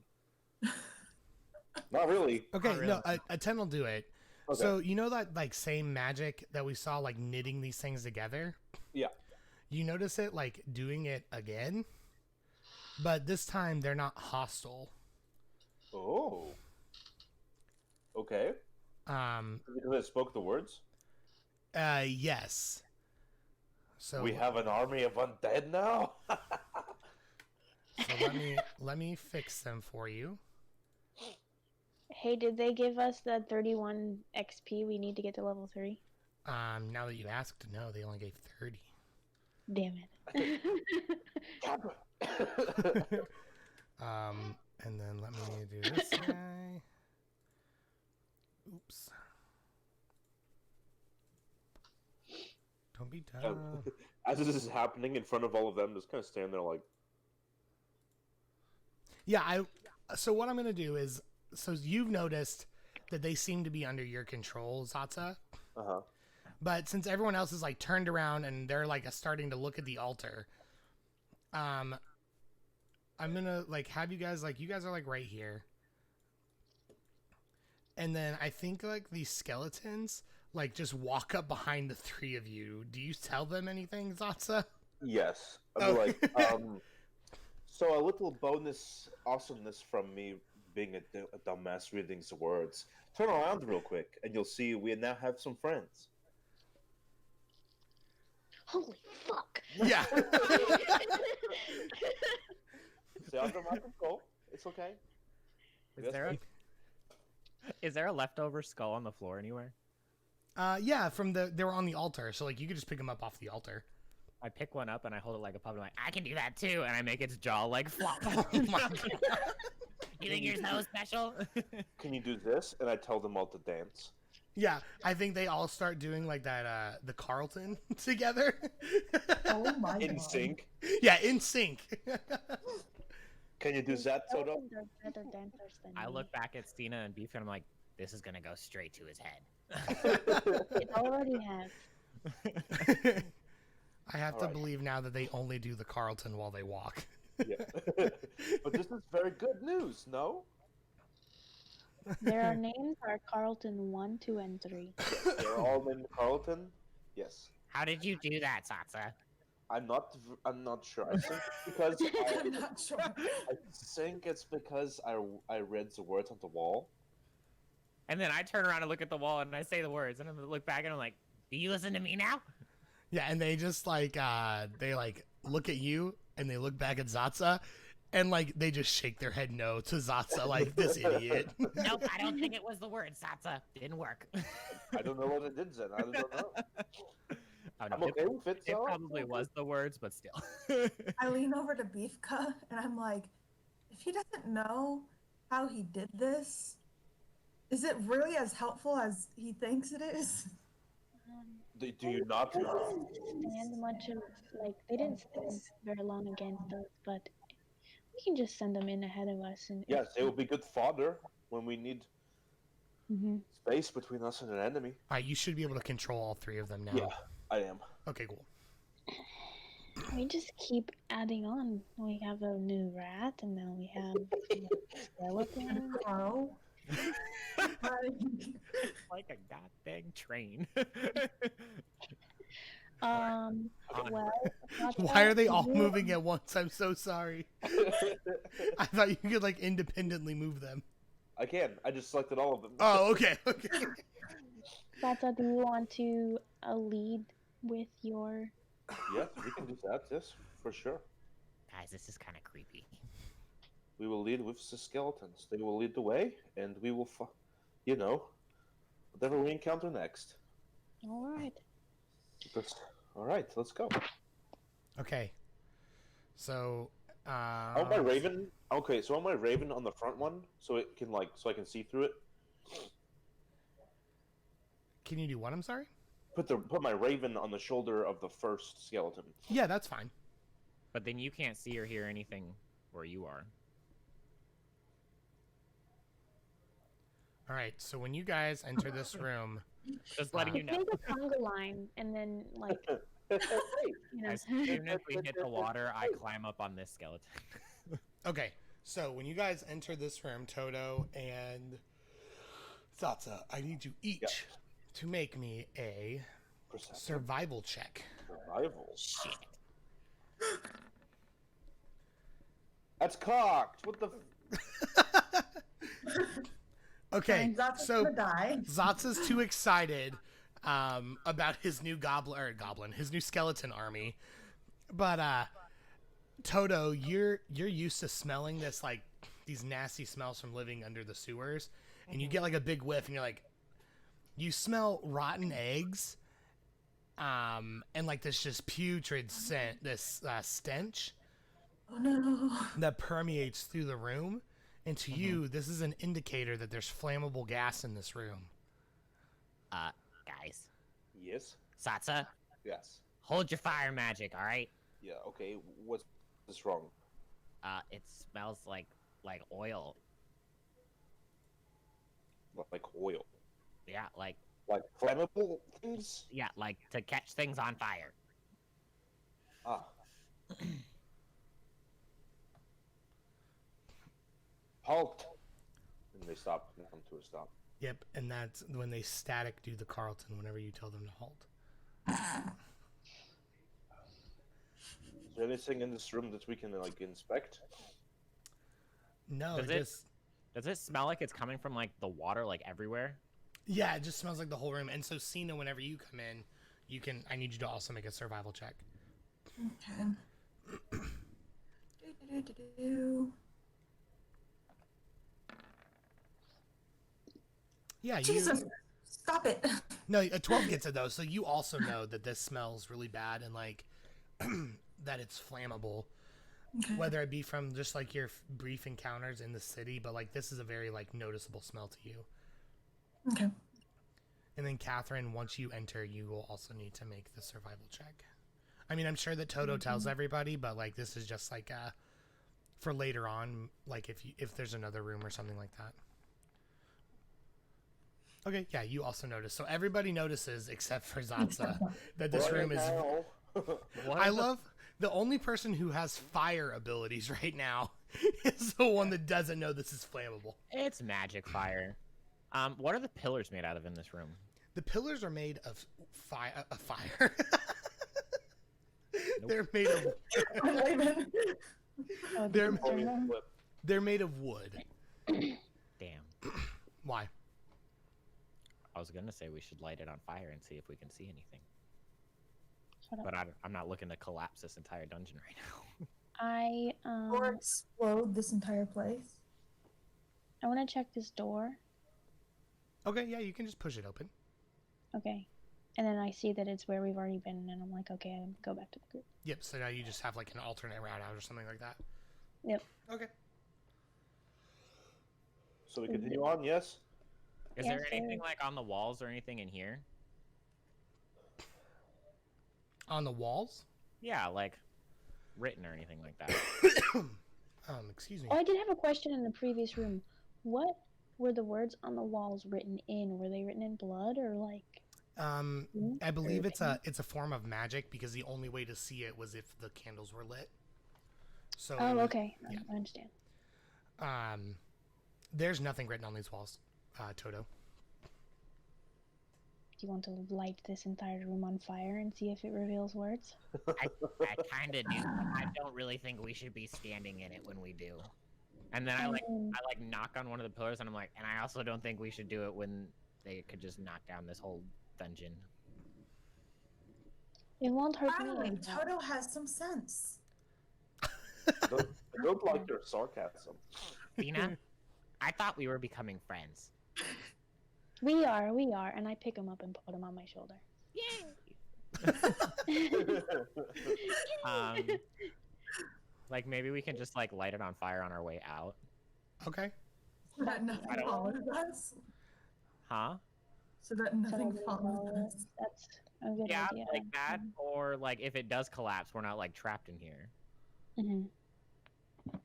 Not really. Okay, Not really. no, a 10 will do it. Okay. So you know that like same magic that we saw like knitting these things together? Yeah. You notice it like doing it again, but this time they're not hostile. Oh. Okay. Because it spoke the words. Yes. So We have an army of undead now. So let me fix them for you. Hey, did they give us the 31 XP we need to get to level 3? Now that you asked, no, they only gave 30. Damn it. And then let me do this guy. Oops. Don't be dumb. As this is happening in front of all of them, just kind of stand there like, Yeah, so what I'm gonna do is, so you've noticed that they seem to be under your control, Zatsa. uh-huh. But since everyone else is like turned around and they're like starting to look at the altar, I'm gonna like have you guys are like right here, and then I think like these skeletons like just walk up behind the three of you. Do you tell them anything, Zatsa? Yes. Oh. I'm like, so a little bonus awesomeness from me being a dumbass reading the words. Turn around real quick, and you'll see we now have some friends. Holy fuck. Yeah. Stay under my control. It's okay. Is there a leftover skull on the floor anywhere? Yeah, they were on the altar, so like you could just pick them up off the altar. I pick one up and I hold it like a puppet. I'm like, I can do that too, and I make its jaw like flop. Oh my God. You think you're so special? Can you do this? And I tell them all to dance. Yeah, I think they all start doing like that, the Carlton together. Oh my In god. sync. Yeah, in sync. Can you do that, Toto? Skeletons are better dancers than I me. look back at Stina and Beef and I'm like, this is gonna go straight to his head. It already has. I have to Alright. believe now that they only do the Carlton while they walk. Yeah. But this is very good news, no? There are names are Carlton 1, 2, and 3. They're all named Carlton. Yes. How did you do that, Satsa? I'm not sure. I think it's because I'm not sure. I read the words on the wall. And then I turn around and look at the wall and I say the words and I look back and I'm like, do you listen to me now? Yeah, and they just like they like look at you and they look back at Zatsa and like they just shake their head no to Zatsa like this idiot. Nope, I don't think it was the word, Satsa. Didn't work. I don't know what it did then. I don't know. Oh, no, I'm okay with it. it So probably was the words, but still. I lean over to Beefka and I'm like, if he doesn't know how he did this, is it really as helpful as he thinks it is? do you not? Stand much of like they didn't stand very long against us, but we can just send them in ahead of us and Yes, they will be good fodder when we need Mhm. space between us and an enemy. All right, you should be able to control all three of them now. Yeah, I am. Okay, cool. we just keep adding on. We have a new rat, and now we have a skeleton. Crow? Like a goddamn train. Well, Why are they all moving at once? I'm so sorry. I thought you could like independently move them. I can. I just selected all of them. Oh, okay. Okay. Tata, do you want to lead with your? Yes, we can do that. Yes, for sure. Guys, this is kind of creepy. We will lead with the skeletons. They will lead the way, and we will, whatever we encounter next. All right. All right, let's go. Okay. So, On my raven. Okay, so on my raven on the front one, so it can so I can see through it. can you do what? I'm sorry. Put my raven on the shoulder of the first skeleton. Yeah, that's fine. But then you can't see or hear anything where you are. All right. So when you guys enter this room, Just letting you know. Take a conga line, and then like you know. As soon as we hit the water, I climb up on this skeleton. okay. So when you guys enter this room, Toto and Satsa, I need you each to make me a Perception. survival check. Survival. Shit. That's cocked. What the? Okay, Zatsa's so gonna die. Zatsa's too excited about his new his new skeleton army. But Toto, you're used to smelling this like these nasty smells from living under the sewers, and you get like a big whiff, and you're like, you smell rotten eggs, and like this just putrid scent, this stench Oh no. that permeates through the room. And to you, this is an indicator that there's flammable gas in this room. Guys. Yes. Satsa, Yes. hold your fire magic, alright? Yeah. Okay. What's wrong? It smells like oil. Like oil. Yeah, like Flammable things. like to catch things on fire. Ah. Halt. And they stop and come to a stop. Yep, and that's when they static do the Carlton whenever you tell them to halt. Is there anything in this room that we can inspect? No, Does it smell like it's coming from like the water like everywhere? Yeah, it just smells like the whole room. And so, Cena, whenever you come in, I need you to also make a survival check. Okay. Do-do-do-do-do. Yeah, Jesus, stop it. No, a 12 gets it though, so you also know that this smells really bad and like that it's flammable. Okay. Whether it be from just like your brief encounters in the city, but like this is a very like noticeable smell to you. Okay. And then Catherine, once you enter, you will also need to make the survival check. I mean, I'm sure that Toto tells everybody, but like this is just like for later on, like if there's another room or something like that. Okay, yeah, you also notice. So everybody notices except for Zatsa that this room is. What I love the only person who has fire abilities right now is the one that doesn't know this is flammable. It's magic fire. What are the pillars made out of in this room? The pillars are made of fire. Nope. They're made of Raven. Oh, They're- the thermal? they're made of wood. Damn. Why? I was gonna say we should light it on fire and see if we can see anything. Shut up. But I'm not looking to collapse this entire dungeon right now. Or explode this entire place. I want to check this door. Okay, yeah, you can just push it open. Okay. And then I see that it's where we've already been, and I'm like, okay, I go back to the group. Yep, so now you just have like an alternate route out or something like that. Yep. Okay. So we continue on, yes? Is Yeah, there anything sure. like on the walls or anything in here? On the walls? Yeah, like written or anything like that. Excuse me. Oh, I did have a question in the previous room. What were the words on the walls written in? Were they written in blood or like? I believe it's paint? a form of magic because the only way to see it was if the candles were lit. So Oh, okay. yeah. I understand. There's nothing written on these walls, Toto. Do you want to light this entire room on fire and see if it reveals words? I kind of do. I don't really think we should be standing in it when we do. And then I knock on one of the pillars, and I'm like, and I also don't think we should do it when they could just knock down this whole dungeon. It won't hurt Finally, me. Toto has some sense. I don't like your sarcasm. Dina, I thought we were becoming friends. We are, and I pick him up and put him on my shoulder. Like maybe we can just like light it on fire on our way out. Okay. So that nothing I don't- follows us. Huh? So that So nothing that follows we- us. That's a good Yeah, idea. like that. Or like if it does collapse, we're not like trapped in here. Mm-hmm.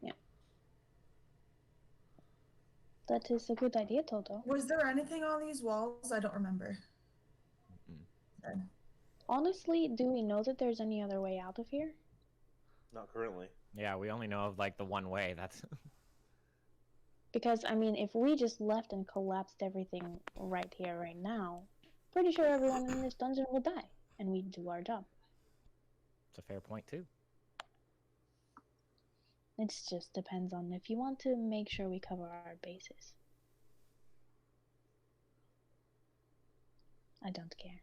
Yeah. That is a good idea, Toto. Was there anything on these walls? I don't remember. Honestly, do we know that there's any other way out of here? Not currently. Yeah, we only know of like the one way. That's Because, I mean, if we just left and collapsed everything right here, right now, pretty sure everyone in this dungeon will die, and we'd do our job. it's a fair point too. It just depends on if you want to make sure we cover our bases. I don't care.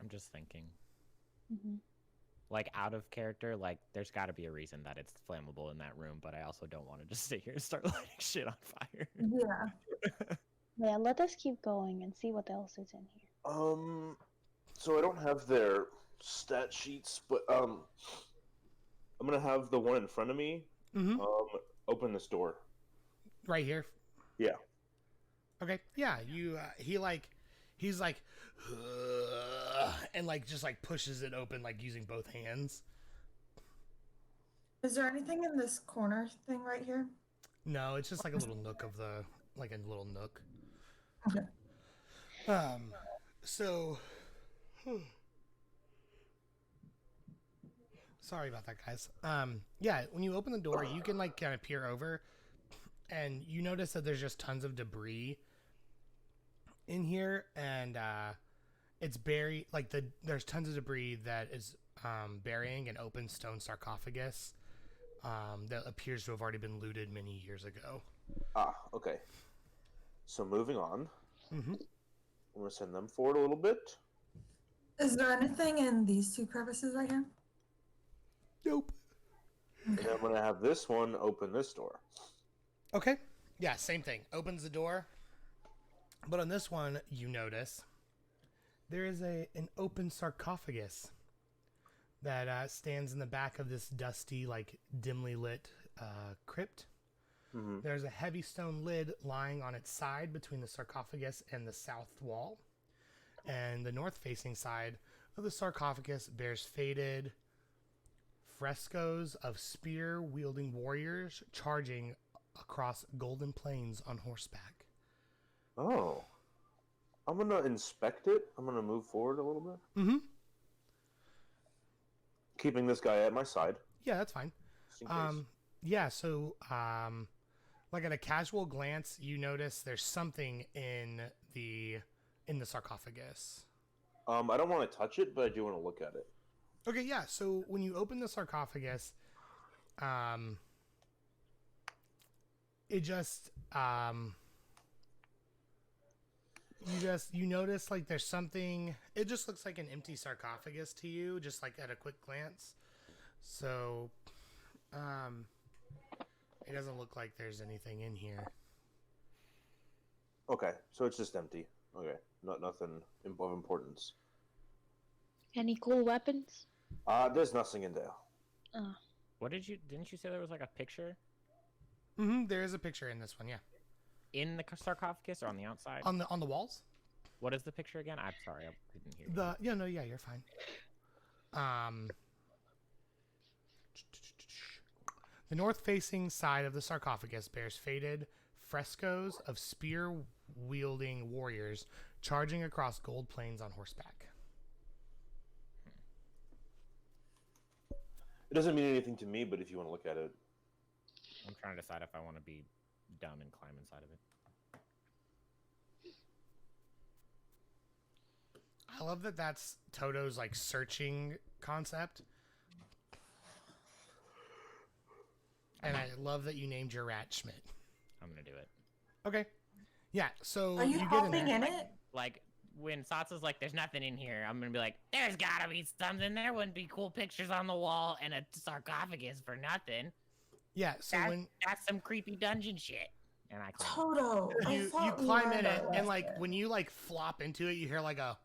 I'm just thinking. Hmm. Like out of character, like there's got to be a reason that it's flammable in that room, but I also don't want to just sit here and start lighting shit on fire. Yeah. Yeah, let us keep going and see what else is in here. So I don't have their stat sheets, but I'm gonna have the one in front of me Mm-hmm. open this door. Right here. Yeah. Okay. Yeah. You. He's like, and like just like pushes it open like using both hands. Is there anything in this corner thing right here? No, it's just like a little nook of the like a little nook. Okay. So. Sorry about that, guys. Yeah, when you open the door, you can like kind of peer over, and you notice that there's just tons of debris in here, and it's buried. Like there's tons of debris that is burying an open stone sarcophagus that appears to have already been looted many years ago. Ah, okay. So moving on. Mm-hmm. I'm gonna send them forward a little bit. Is there anything in these two crevices right here? Nope. And then I'm gonna have this one open this door. Okay. Yeah, same thing. Opens the door. But on this one, you notice there is an open sarcophagus that stands in the back of this dusty, like dimly lit crypt. Mm-hmm. There's a heavy stone lid lying on its side between the sarcophagus and the south wall. And the north-facing side of the sarcophagus bears faded frescoes of spear-wielding warriors charging across golden plains on horseback. Oh. I'm gonna inspect it. I'm gonna move forward a little bit, Mm-hmm. keeping this guy at my side. Yeah, that's fine. Just in case. Yeah, so like at a casual glance, you notice there's something in the sarcophagus. I don't want to touch it, but I do want to look at it. Okay, yeah. So when you open the sarcophagus, it just you notice like there's something. It just looks like an empty sarcophagus to you, just like at a quick glance. So, it doesn't look like there's anything in here. Okay, so it's just empty. Okay, nothing of importance. Any cool weapons? There's nothing in there. What didn't you say there was like a picture Mm-hmm. There is a picture in this one, yeah. in the sarcophagus or on the outside? On the walls. What is the picture again? I'm sorry, I didn't hear. You're fine. The north-facing side of the sarcophagus bears faded frescoes of spear-wielding warriors charging across gold plains on horseback. It doesn't mean anything to me, but if you want to look at it, I'm trying to decide if I want to be dumb and climb inside of it. I love that that's Toto's like searching concept. And I love that you named your rat Schmidt. I'm gonna do it. Okay. Yeah, so Are you get in hopping there. in it? Like when Satsu's like, "There's nothing in here," I'm gonna be like, "There's gotta be something. There wouldn't be cool pictures on the wall and a sarcophagus for nothing. Yeah, so That's some creepy dungeon shit." And I climb. Toto. I you thought we climb learned in it our and like lesson. when you like flop into it, you hear like a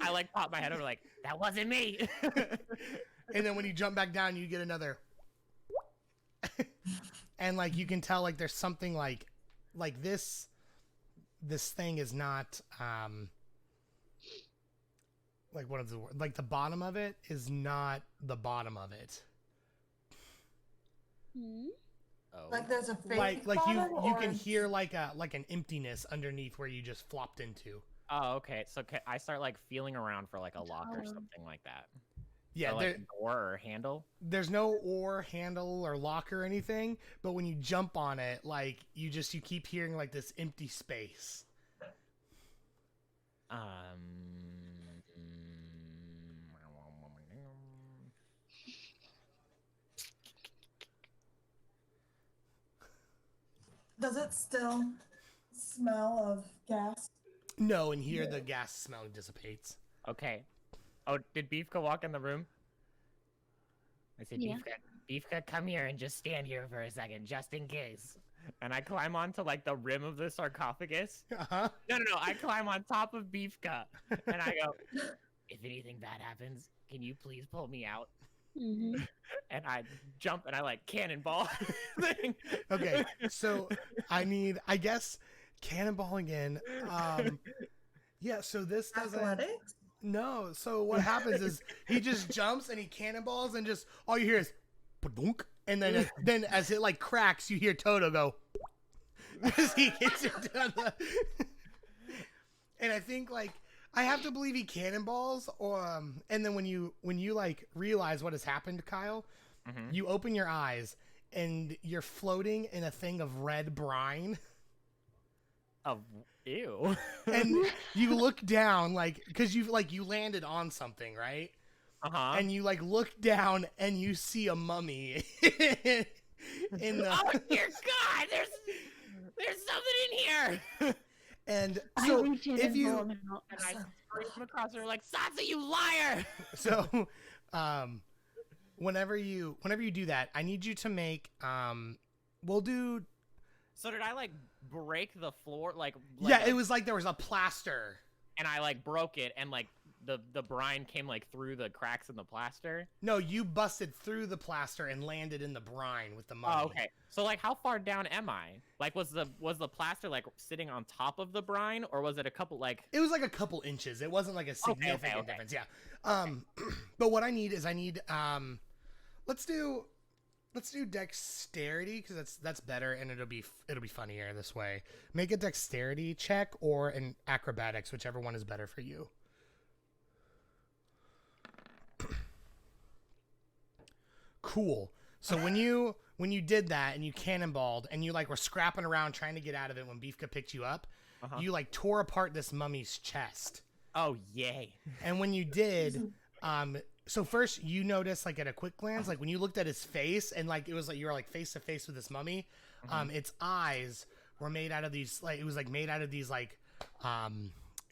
I like pop my head over like, "That wasn't me." and then when you jump back down, you get another and like you can tell like there's something like this thing is not like what is the word? Like the bottom of it is not the bottom of it. Hmm? Oh. Like there's a fake Like bottom, you or can it's- hear like an emptiness underneath where you just flopped into. Oh, okay. So I start like feeling around for like a lock or Oh. something like that. Yeah, or, like a door or handle. there's no oar, handle, or lock or anything, but when you jump on it, like you keep hearing like this empty space. Does it still smell of gas? No, and here the gas smell dissipates. Okay. Oh, did Beefka walk in the room? I said, Yeah. Beefka, come here and just stand here for a second, just in case. And I climb onto like the rim of the sarcophagus. Uh-huh. No, I climb on top of Beefka, and I go, "If anything bad happens, can you please pull me out?" Mm-hmm. And I jump and I like cannonball. thing. Okay, so I guess cannonballing in. Yeah, so this doesn't. Athletics? No, so what happens is he just jumps and he cannonballs and just all you hear is "Padunk," and then as it like cracks, you hear Toto go as he hits it down the. And I think like I have to believe he cannonballs, or and then when you like realize what has happened, Kyle, Mhm. you open your eyes and you're floating in a thing of red brine. Oh, ew. And you look down like because you landed on something, right? Uh-huh. And you like look down and you see a mummy in the Oh dear God! There's something in here. and I so reach in if and you pull him out. And I scream across her like, "Sansa, you liar!" so whenever you do that, I need you to make we'll do So did I like break the floor? Like yeah, it was like there was a plaster. and I like broke it, and like the brine came like through the cracks in the plaster. No, you busted through the plaster and landed in the brine with the mummy. Oh, okay. So like, how far down am I? Like, was the plaster like sitting on top of the brine, or was it a couple like? It was like a couple inches. It wasn't like a significant okay. difference. Yeah. But what I need is let's do Let's do dexterity because that's better and it'll be funnier this way. Make a dexterity check or an acrobatics, whichever one is better for you. Cool. So when you did that and you cannonballed and you like were scrapping around trying to get out of it when Beefka picked you up, you like tore apart this mummy's chest. Oh yay! And when you did, so first you noticed like at a quick glance, like when you looked at his face and like it was like you were like face to face with this mummy, its eyes were made out of these like it was like made out of these like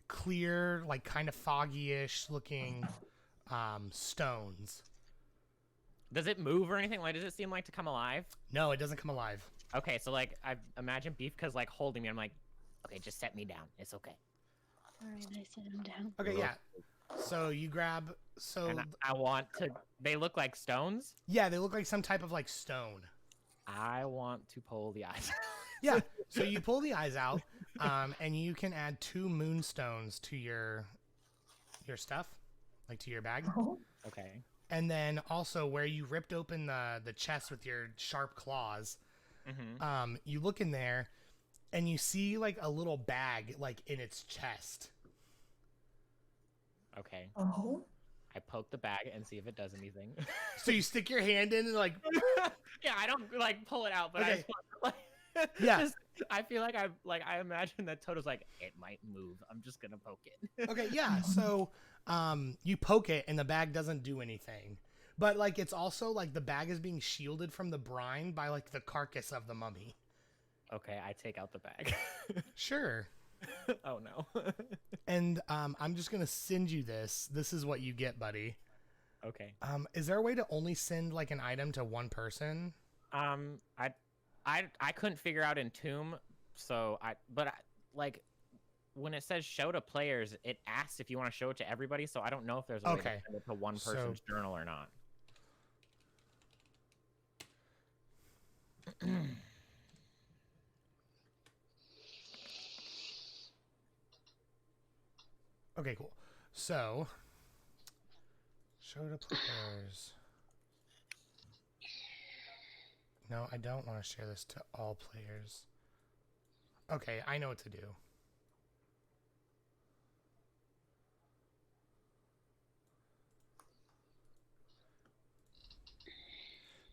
clear like kind of foggy-ish looking stones. Does it move or anything? Like, does it seem like to come alive? No, it doesn't come alive. Okay, so like I imagine Beefka's like holding me. I'm like, okay, just set me down. It's okay. All right, I set him down. Okay, yeah. So you grab. So And I want to. They look like stones. yeah, they look like some type of like stone. I want to pull the eyes. Yeah. So you pull the eyes out, and you can add 2 moonstones to your stuff, like to your bag. Oh. Okay. And then also where you ripped open the chest with your sharp claws, you look in there, and you see like a little bag like in its chest. Okay. Oh. I poke the bag and see if it does anything. So you stick your hand in and like. Yeah, I don't like pull it out, but I Okay. just want to, like, Yeah. just- I feel like I imagine that Toto's like, it might move. I'm just gonna poke it. Okay, yeah. So you poke it and the bag doesn't do anything. But like it's also like the bag is being shielded from the brine by like the carcass of the mummy. Okay, I take out the bag. Sure. Oh no. And I'm just gonna send you this. This is what you get, buddy. Okay. Is there a way to only send like an item to one person? I couldn't figure out in Tomb, so like when it says show to players, it asks if you want to show it to everybody, so I don't know if there's a way to Okay. send it to one person's journal or not. Okay, cool. So show to players. No, I don't want to share this to all players. Okay, I know what to do.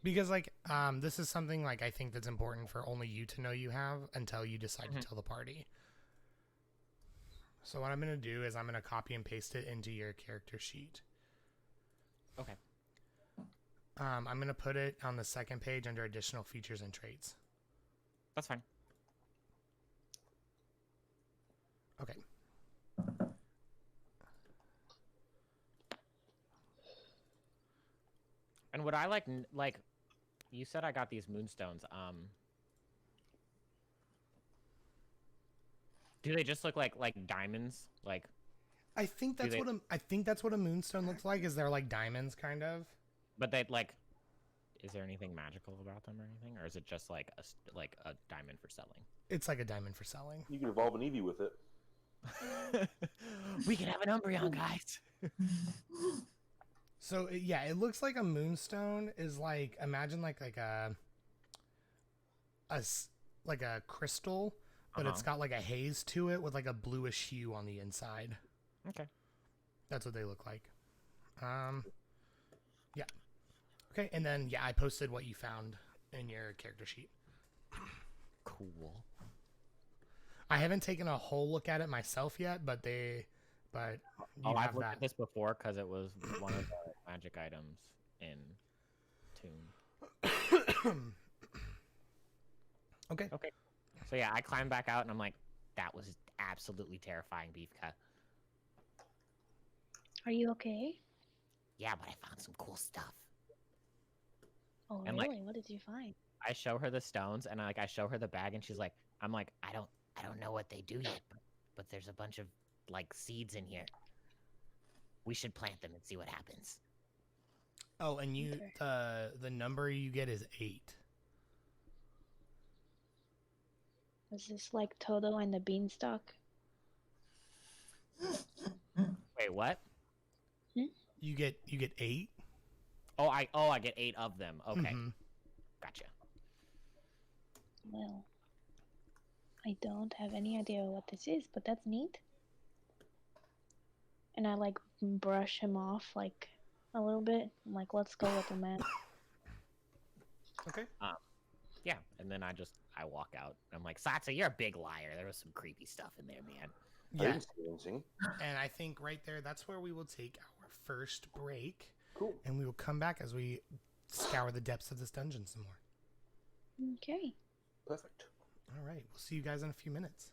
Because like this is something like I think that's important for only you to know you have until you decide to tell the party. So what I'm going to do is I'm going to copy and paste it into your character sheet. Okay. I'm going to put it on the second page under additional features and traits. That's fine. Okay. And would I like you said I got these moonstones. Do they just look like diamonds? Like I think that's what a moonstone looks like. Is they're like diamonds, kind of. but they like is there anything magical about them or anything, or is it just like a diamond for selling? It's like a diamond for selling. You can evolve an Eevee with it. We can have an Umbreon, guys. So yeah, it looks like a moonstone is like imagine like a crystal, but it's got like a haze to it with like a bluish hue on the inside. Okay. That's what they look like. Yeah. Okay, and then yeah, I posted what you found in your character sheet. Cool. I haven't taken a whole look at it myself yet, but you I've have looked that. at this before because it was one of the magic items in Tomb. Okay. Okay. So yeah, I climbed back out and I'm like, that was absolutely terrifying, Beefka. Are you okay? Yeah, but I found some cool stuff. Oh, And, really? like- What did you find? I show her the stones and I show her the bag and she's like, I'm like, I don't know what they do yet, but there's a bunch of like seeds in here. We should plant them and see what happens. Oh, and you the number you get is 8. Was this like Toto and the Beanstalk? Wait, what? You get 8. Oh, I get 8 of them. Okay. Mhm. Gotcha. Well, I don't have any idea what this is, but that's neat. And I like brush him off like a little bit. I'm like, let's go, little man. Okay. Yeah, and then I walk out. I'm like, Satsa, you're a big liar. There was some creepy stuff in there, man. I Yeah. didn't see anything. And I think right there, that's where we will take our first break. Cool. And we will come back as we scour the depths of this dungeon some more. Okay. Perfect. All right. We'll see you guys in a few minutes.